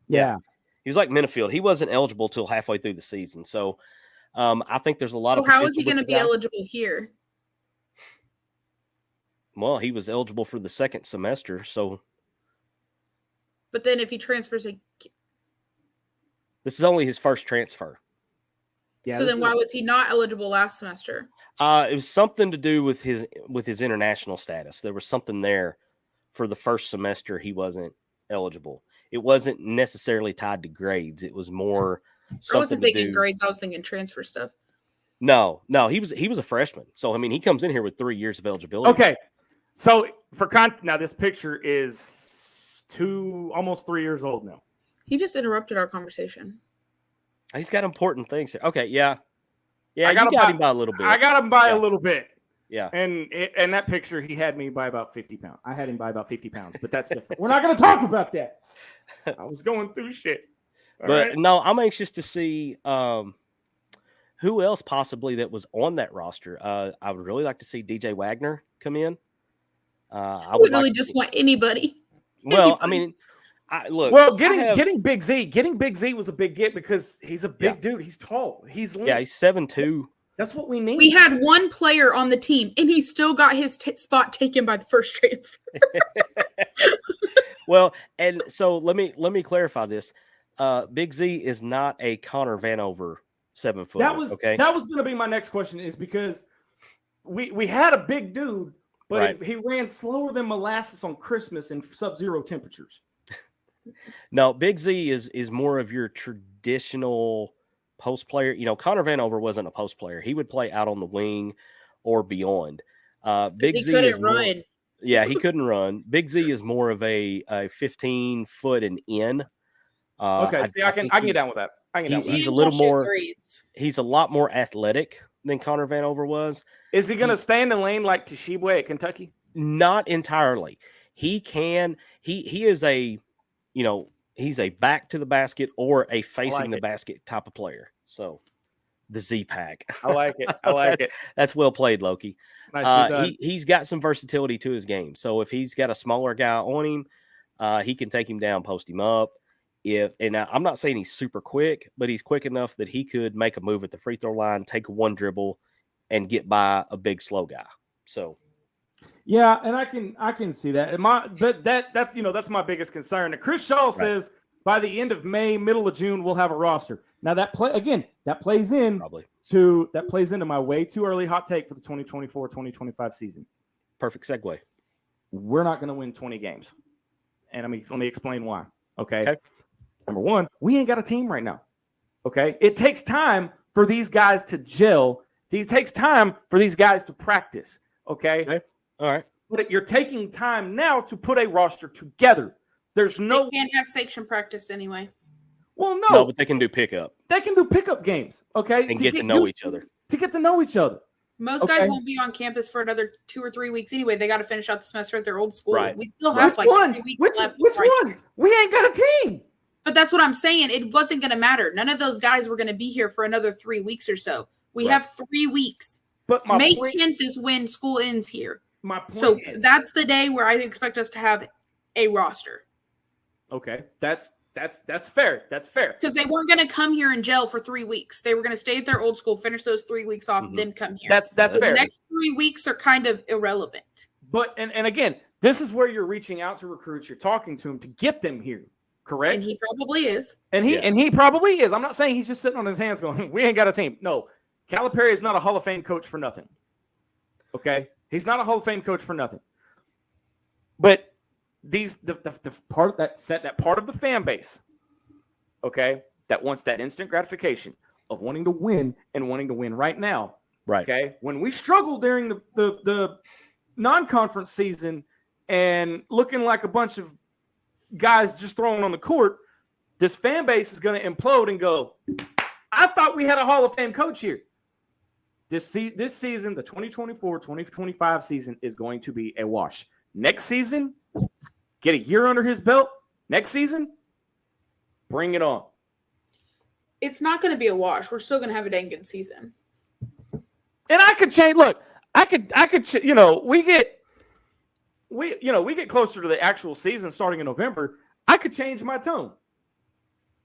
Yeah. He was like Minifield. He wasn't eligible till halfway through the season. So I think there's a lot of. How is he potential going to with be the guy. eligible here? Well, he was eligible for the second semester. So But then if he transfers, this is only his first transfer. Yeah. so then why was he not eligible last semester? It was something to do with his international status. There was something there for the first semester he wasn't eligible. It wasn't necessarily tied to grades. It was more something I wasn't to thinking do. grades. I was thinking transfer stuff. No, he was a freshman. So I mean, he comes in here with 3 years of eligibility. Okay. So now this picture is almost 3 years old now. He just interrupted our conversation. He's got important things here. Okay, yeah, I you got him by a little bit. I got him by Yeah. a little bit. Yeah. And that picture, he had me by about 50 pounds. I had him by about 50 pounds, but that's different. We're not going to talk about that. I was going through shit. All But right? no, I'm anxious to see who else possibly that was on that roster. I would really like to see DJ Wagner come in. I would really just want anybody. Well, I mean, look. Well, getting Big Z was a big get because he's a big dude. He's tall. He's 7'2". That's what we need. We had one player on the team, and he still got his spot taken by the first transfer. Well, and so let me clarify this. Big Z is not a Connor Vanover 7 foot. That was going to be my next question, is because we had a big dude, but Right. he ran slower than molasses on Christmas in sub-zero temperatures. No, Big Z is more of your traditional post player. Connor Vanover wasn't a post player. He would play out on the wing or beyond. Big He Z couldn't run. Yeah, he couldn't run. Big Z is more of a 15 foot and in. Okay, I can get down with that. He's a little more. He's a lot more athletic than Connor Vanover was. Is he going to stay in the lane like Toshibwe at Kentucky? Not entirely. He can. He is a, he's a back to the basket or a facing the basket type of player. So the Z pack. I like it. I like it. That's well played, Loki. Nicely done. He's got some versatility to his game. So if he's got a smaller guy on him, he can take him down, post him up. I'm not saying he's super quick, but he's quick enough that he could make a move at the free throw line, take one dribble, and get by a big slow guy. So, yeah, and I can see that. That's my biggest concern. And Chris Shaw says by the end of May, middle of June, we'll have a roster. Now that plays into my way too early hot take for the 2024-2025 season. Perfect segue. We're not going to win 20 games, and let me explain why. Okay. Number one, we ain't got a team right now. Okay, it takes time for these guys to gel. It takes time for these guys to practice. Okay. All right. But you're taking time now to put a roster together. There's no. They can't have section practice anyway. Well, No, but they can do pickup. They can do pickup games. Okay. And get to know each other. To get to know each other. Most guys won't be on campus for another 2 or 3 weeks anyway. They got to finish out the semester at their old school. Right. We still have like 3 weeks left. Which ones? We ain't got a team. But that's what I'm saying. It wasn't going to matter. None of those guys were going to be here for another 3 weeks or so. We have 3 weeks. But May 10th is when school ends here. My point So is, that's the day where I expect us to have a roster. Okay, that's fair. That's fair. Because they weren't going to come here in jail for 3 weeks. They were going to stay at their old school, finish those 3 weeks off, then come here. That's So fair. the next 3 weeks are kind of irrelevant. But and again, this is where you're reaching out to recruits. You're talking to them to get them here. Correct. And he probably is. And he probably is. I'm not saying he's just sitting on his hands going, we ain't got a team. No, Calipari is not a Hall of Fame coach for nothing. Okay, he's not a Hall of Fame coach for nothing. But the part that part of the fan base, okay, that wants that instant gratification of wanting to win and wanting to win right now. Right. Okay. When we struggle during the non-conference season and looking like a bunch of guys just throwing on the court, this fan base is going to implode and go, I thought we had a Hall of Fame coach here. This season, the 2024-2025 season is going to be a wash. Next season, get a year under his belt. Next season, bring it on. It's not going to be a wash. We're still going to have a dang good season. And I could change. Look, I could. We get closer to the actual season starting in November. I could change my tone.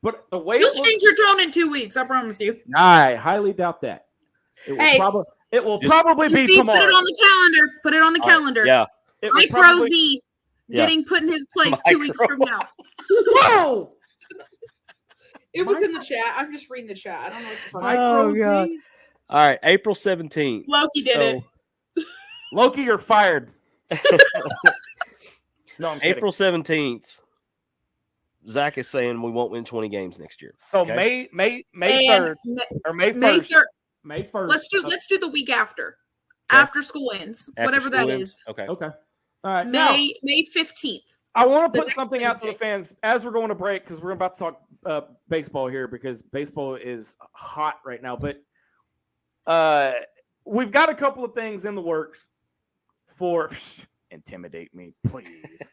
But the way You'll change your tone in 2 weeks. I promise you. I highly doubt that. It will probably be tomorrow. Put it on the calendar. Put it on the calendar. Yeah. Mike Rosie getting put in his place 2 weeks from now. Whoa! It was in the chat. I'm just reading the chat. I don't know what Mike Oh, Rosie? God. All right, April 17th. Loki did it. Loki, you're fired. No, I'm kidding. April 17th. Zach is saying we won't win 20 games next year. So okay? May 3rd or May 1st. May 1st. Let's do the week after. Okay. After school ends. After whatever school that ends? is. Okay. Okay. All right. May 15th. I want to put something out to the fans as we're going to break because we're about to talk baseball here because baseball is hot right now. But we've got a couple of things in the works for intimidate me, please.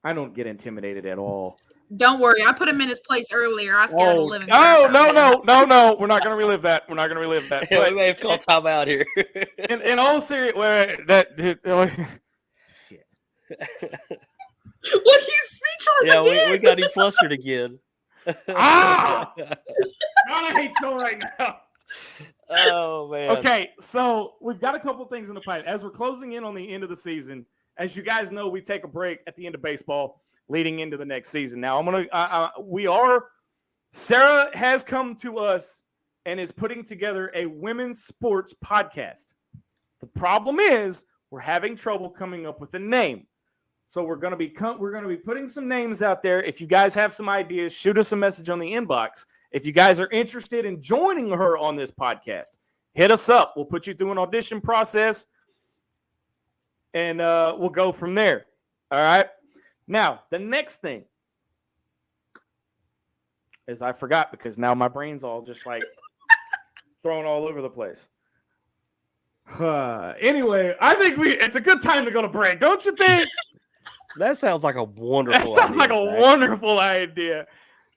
I don't get intimidated at all. Don't worry. I put him in his place earlier. I scared him living. Oh, no. We're not going to relive that. But, we may have called time out here. in all seriousness, shit. Look, he's speechless again. We got him flustered again. God, I hate Joe right now. Oh, man. Okay, so we've got a couple things in the pipe. As we're closing in on the end of the season, as you guys know, we take a break at the end of baseball leading into the next season. Now, Sarah has come to us and is putting together a women's sports podcast. The problem is we're having trouble coming up with a name. So we're going to be putting some names out there. If you guys have some ideas, shoot us a message on the inbox. If you guys are interested in joining her on this podcast, hit us up. We'll put you through an audition process, and we'll go from there. All right? Now, the next thing is I forgot because now my brain's all just like thrown all over the place. Anyway, I think it's a good time to go to break, don't you think? That sounds like a wonderful idea. That sounds like a wonderful idea.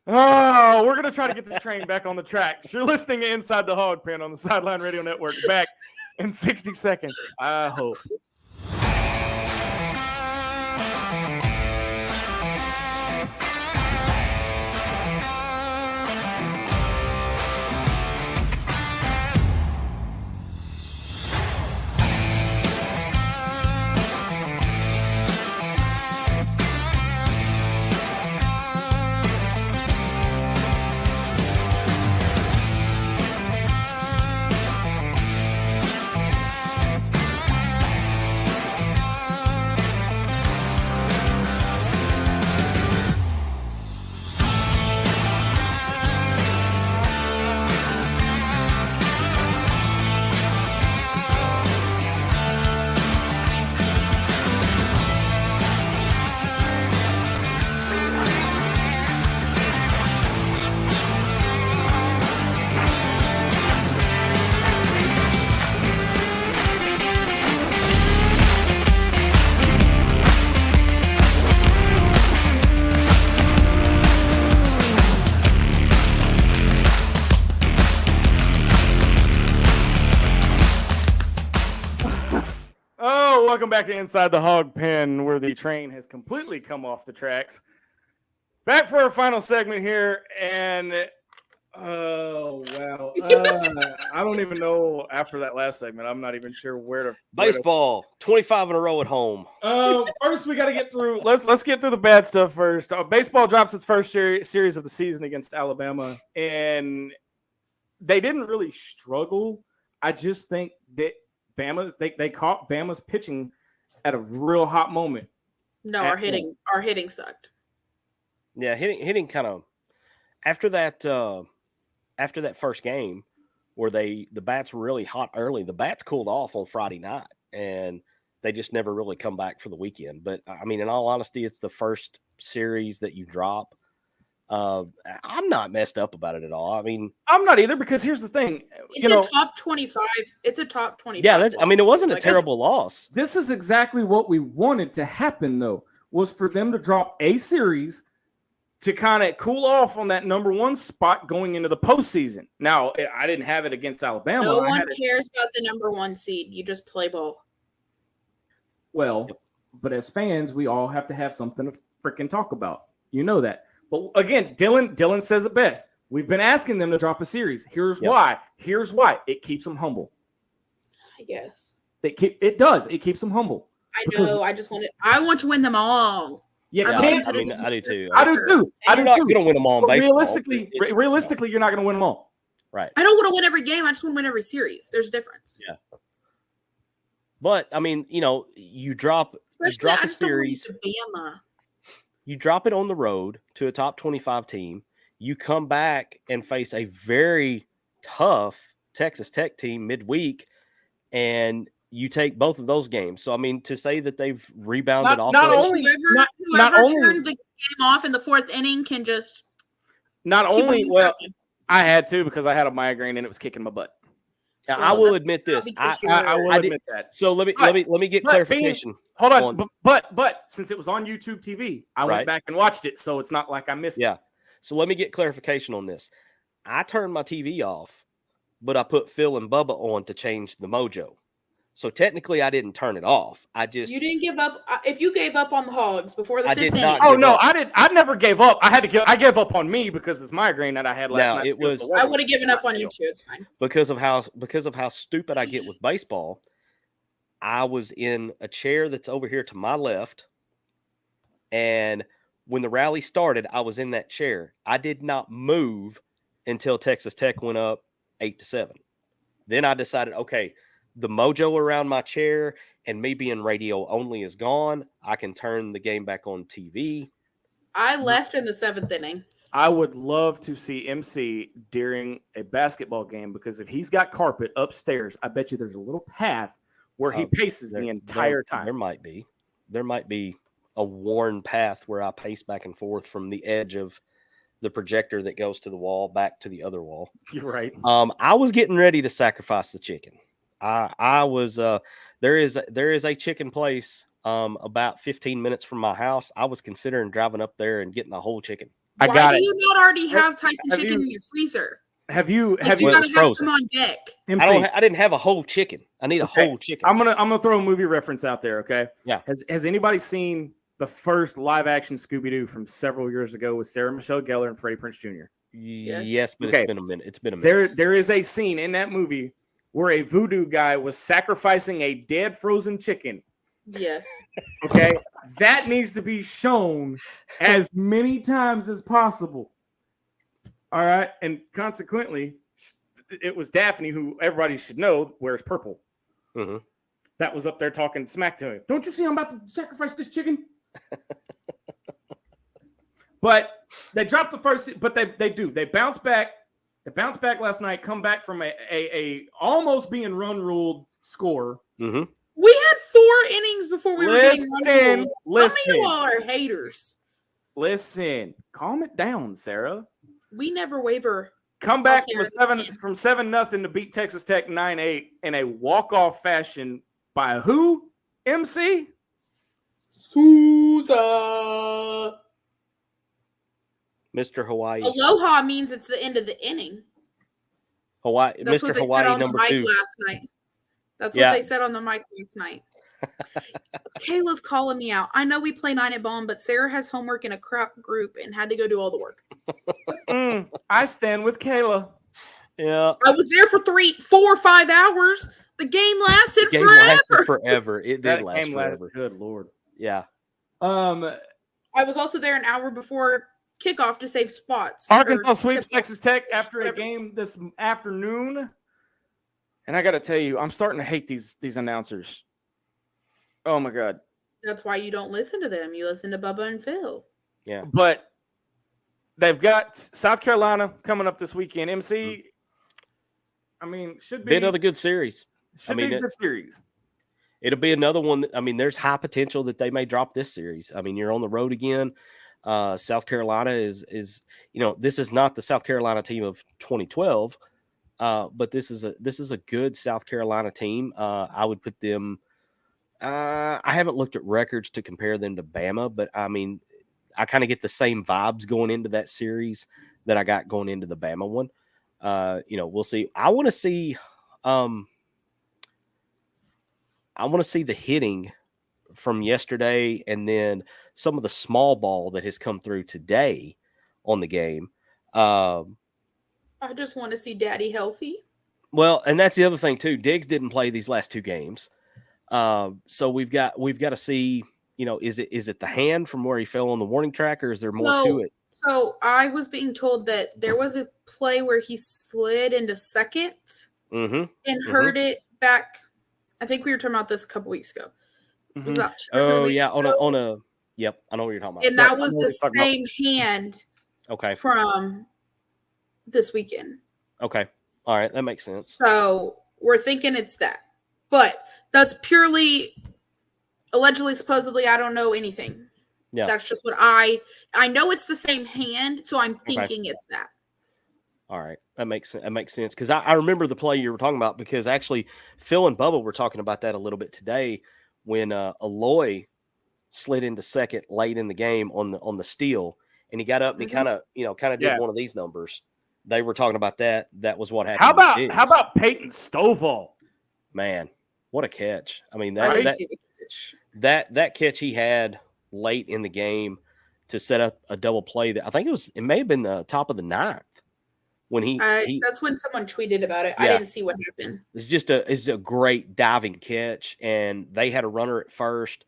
Oh, we're going to try to get this train back on the tracks. You're listening to Inside the Hawg Pen on the Sideline Radio Network. Back in 60 seconds, I hope. welcome back to Inside the Hog Pen, where the train has completely come off the tracks. Back for our final segment here, and oh wow, I don't even know after that last segment. I'm not even sure where to. Baseball, 25 in a row at home. First, we got to get through. Let's get through the bad stuff first. Baseball drops its first series of the season against Alabama, and they didn't really struggle. I just think that Bama they caught Bama's pitching at a real hot moment. No, our hitting sucked. Yeah, hitting kind of after that first game where the bats were really hot early. The bats cooled off on Friday night, and they just never really come back for the weekend. But I mean, in all honesty, it's the first series that you drop. I'm not messed up about it at all. I mean, I'm not either, because here's the thing. It's a top 25. It's a top 25. Yeah, I mean, it wasn't a terrible loss. This is exactly what we wanted to happen, though, was for them to drop a series to kind of cool off on that number one spot going into the postseason. Now, I didn't have it against Alabama. No one cares about the number one seed. You just play ball. Well, but as fans, we all have to have something to freaking talk about. You know that. But again, Dylan says it best. We've been asking them to drop a series. Here's why. Here's why. It keeps them humble. I guess. It does. It keeps them humble. I know. I want to win them all. Yeah, I mean, I do too. I do too. You're not going to win them all in baseball. Realistically, you're not going to win them all. Right. I don't want to win every game. I just want to win every series. There's a difference. Yeah. But I mean, you drop a series. You drop it on the road to a top 25 team. You come back and face a very tough Texas Tech team midweek, and you take both of those games. So, I mean, to say that they've rebounded off. Whoever turned the game off in the fourth inning can just. I had to, because I had a migraine and it was kicking my butt. Now, I will admit this. I will admit that. So let me get clarification. Hold on. But since it was on YouTube TV, I went back and watched it, so it's not like I missed it. Yeah. So let me get clarification on this. I turned my TV off, but I put Phil and Bubba on to change the mojo. So technically, I didn't turn it off. You didn't give up. If you gave up on the Hogs before the fifth inning. I never gave up. I gave up on me because this migraine that I had last night. I would have given up on you too. It's fine. Because of how stupid I get with baseball. I was in a chair that's over here to my left, and when the rally started, I was in that chair. I did not move until Texas Tech went up 8-7. Then I decided, okay, the mojo around my chair and me being radio only is gone. I can turn the game back on TV. I left in the seventh inning. I would love to see MC during a basketball game, because if he's got carpet upstairs, I bet you there's a little path where he paces the entire time. There might be a worn path where I pace back and forth from the edge of the projector that goes to the wall back to the other wall. You're right. I was getting ready to sacrifice the chicken. I was there is a chicken place about 15 minutes from my house. I was considering driving up there and getting a whole chicken. Why do you not already have Tyson chicken in your freezer? Have you gotta have some on deck? MC, I didn't have a whole chicken. I need a whole chicken. I'm gonna throw a movie reference out there. Okay. Yeah. Has anybody seen the first live action Scooby-Doo from several years ago with Sarah Michelle Gellar and Freddie Prinze Jr.? Yes, but it's been a minute. There is a scene in that movie where a voodoo guy was sacrificing a dead frozen chicken. Yes. Okay. That needs to be shown as many times as possible. All right. And consequently, it was Daphne, who everybody should know wears purple. Mm-hmm. That was up there talking smack to him. Don't you see I'm about to sacrifice this chicken? But they dropped the first, but they do. They bounce back. They bounced back last night, come back from a almost being run ruled score. Mm-hmm. We had 4 innings before we were getting run ruled. Some of you all are haters. Listen, calm it down, Sarah. We never waver. Come back from 7-0 to beat Texas Tech 9-8 in a walk-off fashion by who? MC? Sousa. Mr. Hawaii. Aloha means it's the end of the inning. Hawaii. That's Mr. what they Hawaii said on number the mic 2 last night. That's what they said on the mic last night. Kayla's calling me out. I know we play 9 at Ball, but Sarah has homework in a crap group and had to go do all the work. I stand with Kayla. Yeah. I was there for 3, 4, 5 hours. The game lasted Game forever. lasted forever. It did That last game lasted. forever. Good Lord. Yeah. I was also there an hour before kickoff to save spots. Arkansas sweeps Texas Tech after a game this afternoon. And I got to tell you, I'm starting to hate these announcers. Oh, my God. That's why you don't listen to them. You listen to Bubba and Phil. Yeah. But they've got South Carolina coming up this weekend. MC, I mean, should be another good series. Be a good series. It'll be another one. I mean, there's high potential that they may drop this series. I mean, you're on the road again. South Carolina is this is not the South Carolina team of 2012, but this is a good South Carolina team. I would put them. I haven't looked at records to compare them to Bama, but I mean, I kind of get the same vibes going into that series that I got going into the Bama one. We'll see. I want to see the hitting from yesterday and then some of the small ball that has come through today on the game. I just want to see Daddy healthy. Well, and that's the other thing too. Diggs didn't play these last 2 games. So we've got to see, is it the hand from where he fell on the warning track, or is there more to it? So I was being told that there was a play where he slid into second and heard it back. I think we were talking about this a couple weeks ago. It was about 2 or 3 weeks ago. Yep, I know what you're talking about. And that was the same hand from this weekend. Okay. All right, that makes sense. So we're thinking it's that. But that's purely allegedly, supposedly, I don't know anything. Yeah. That's just what I know it's the same hand, so I'm thinking it's that. All right. That makes sense. Because I remember the play you were talking about, because actually Phil and Bubba were talking about that a little bit today when Aloy slid into second late in the game on the steal, and he got up and he kind of did one of these numbers. They were talking about that. That was what happened. How about Peyton Stovall? Man, what a catch. I mean, that catch he had late in the game to set up a double play that I think it may have been the top of the 9th when he that's when someone tweeted about it. Yeah. I didn't see what happened. It's a great diving catch, and they had a runner at first,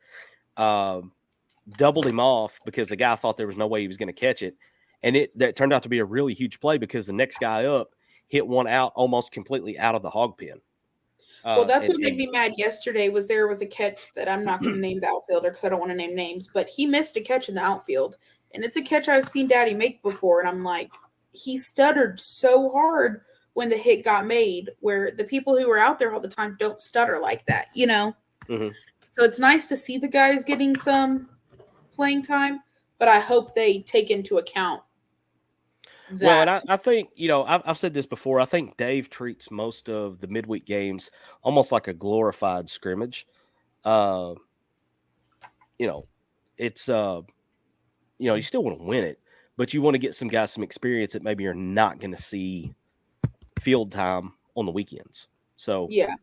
doubled him off because the guy thought there was no way he was going to catch it. And that turned out to be a really huge play because the next guy up hit one out almost completely out of the hog pen. Well, that's what made me mad yesterday was there was a catch that I'm not going to name the outfielder because I don't want to name names, but he missed a catch in the outfield. And it's a catch I've seen Daddy make before. And I'm like, he stuttered so hard when the hit got made, where the people who are out there all the time don't stutter like that, So it's nice to see the guys getting some playing time, but I hope they take into account that. Well, and I think, I've said this before. I think Dave treats most of the midweek games almost like a glorified scrimmage. It's, you still want to win it, but you want to get some guys some experience that maybe you're not going to see field time on the weekends. So yeah,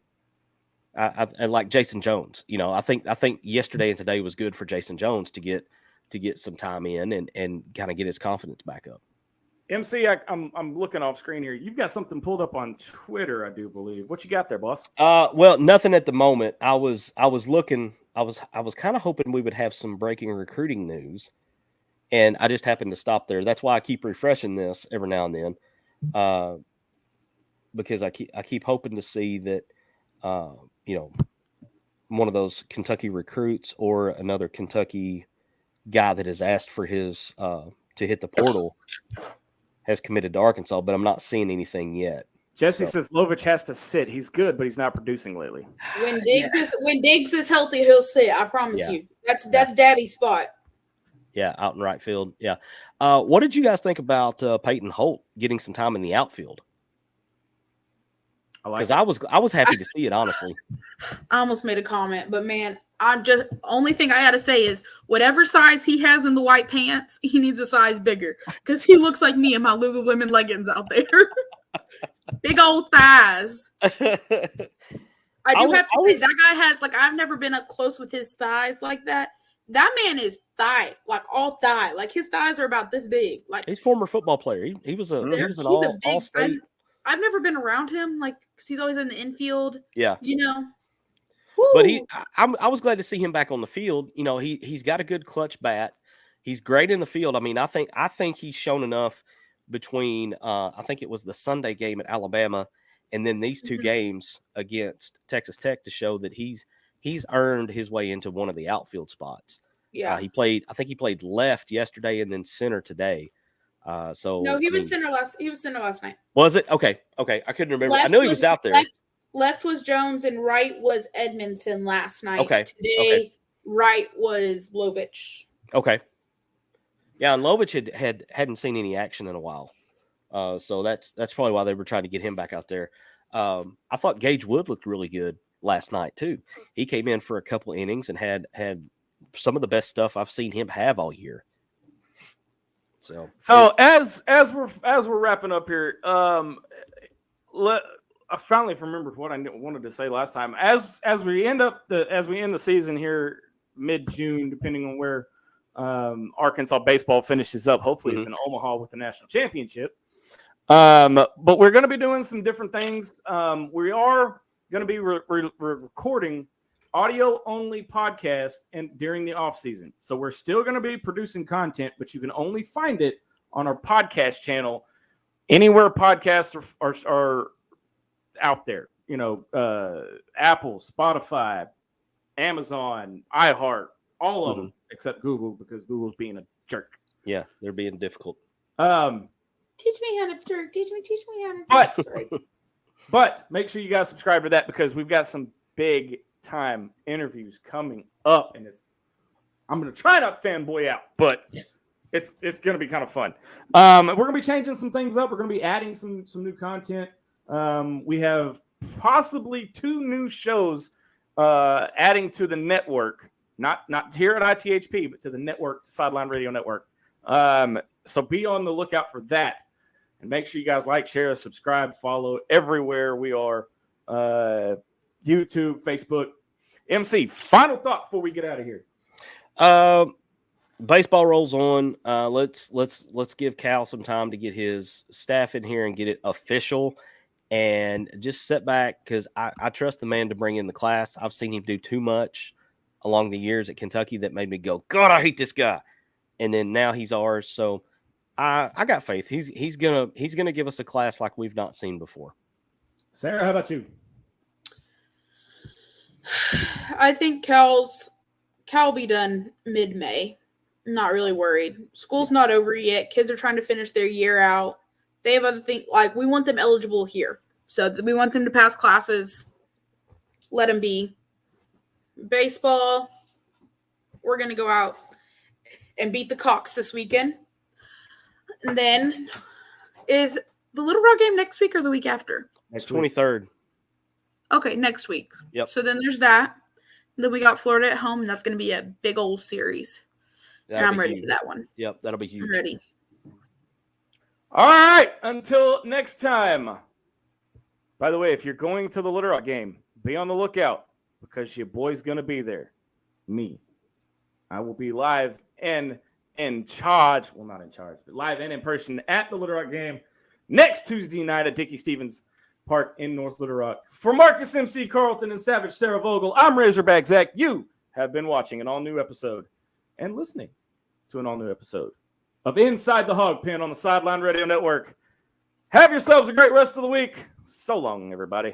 I like Jason Jones. I think yesterday and today was good for Jason Jones to get some time in and kind of get his confidence back up. MC, I'm looking off screen here. You've got something pulled up on Twitter, I do believe. What you got there, boss? Well, nothing at the moment. I was looking. I was kind of hoping we would have some breaking recruiting news, and I just happened to stop there. That's why I keep refreshing this every now and then, because I keep hoping to see that, one of those Kentucky recruits or another Kentucky guy that has asked for his to hit the portal has committed to Arkansas, but I'm not seeing anything yet. Jesse says Lovich has to sit. He's good, but he's not producing lately. When Diggs is healthy, he'll sit. I promise you. That's Daddy's spot. Yeah, out in right field. Yeah. What did you guys think about Peyton Holt getting some time in the outfield? Because I was happy to see it, honestly. I almost made a comment, but man, only thing I gotta say is whatever size he has in the white pants, he needs a size bigger because he looks like me in my Lululemon leggings out there. Big old thighs. I I do have to say that guy has like I've never been up close with his thighs like that. That man is thigh, like all thigh. Like his thighs are about this big. Like he's a former football player. He was an he's all state. I've never been around him, like because he's always in the infield. Yeah, you know. But I was glad to see him back on the field. You know, he's got a good clutch bat. He's great in the field. I mean, I think he's shown enough between I think it was the Sunday game at Alabama and then these two games against Texas Tech to show that he's earned his way into one of the outfield spots. Yeah, I think he played left yesterday and then center today. So no, he was center last night. Was it? Okay. I couldn't remember. I know he was out there. Left was Jones and right was Edmondson last night. Okay. Today, right was Lovich. Okay. Yeah, and Lovich hadn't seen any action in a while. So that's probably why they were trying to get him back out there. I thought Gage Wood looked really good last night too. He came in for a couple innings and had some of the best stuff I've seen him have all year. So as we're wrapping up here, I finally remembered what I wanted to say last time. As we end the season here mid-June, depending on where Arkansas baseball finishes up. Hopefully, it's in Omaha with the national championship. But we're going to be doing some different things. We are going to be recording audio-only podcasts during the off season. So we're still going to be producing content, but you can only find it on our podcast channel anywhere podcasts are out there. You know, Apple, Spotify, Amazon, iHeart, all of them except Google, because Google's being a jerk. Yeah, they're being difficult. Teach me how to jerk. Teach me how to jerk. But make sure you guys subscribe to that, because we've got some big time interviews coming up, and I'm going to try not to fanboy out, but it's going to be kind of fun. We're going to be changing some things up. We're going to be adding some new content. We have possibly 2 new shows adding to the network, not here at ITHP, but to the network, to Sideline Radio Network. So be on the lookout for that. And make sure you guys like, share, subscribe, follow everywhere we are. YouTube, Facebook. MC, final thought before we get out of here. Baseball rolls on. Let's give Cal some time to get his staff in here and get it official, and just sit back, because I trust the man to bring in the class. I've seen him do too much along the years at Kentucky that made me go, God, I hate this guy. And then now he's ours. So I got faith. He's gonna give us a class like we've not seen before. Sarah, how about you? I think Cal will be done mid-May. I'm not really worried. School's not over yet. Kids are trying to finish their year out. They have other things. Like, we want them eligible here. So we want them to pass classes. Let them be. Baseball, we're going to go out and beat the Cox this weekend. And then, is the Little Rock game next week or the week after? Next 23rd. Okay, next week. Yep. So then there's that. Then we got Florida at home, and that's going to be a big old series. And I'm ready for that one. Yep, that'll be huge. I'm ready. All right, until next time. By the way, if you're going to the Little Rock game, be on the lookout, because your boy's going to be there. Me. I will be live and in charge. Well, not in charge, but live and in person at the Little Rock game next Tuesday night at Dickey Stevens Park in North Little Rock. For Marcus MC Carlton and Savage Sarah Vogel, I'm Razorback Zach. You have been watching an all-new episode and listening to an all-new episode of Inside the Hawg Pen on the Sideline Radio Network. Have yourselves a great rest of the week. So long, everybody.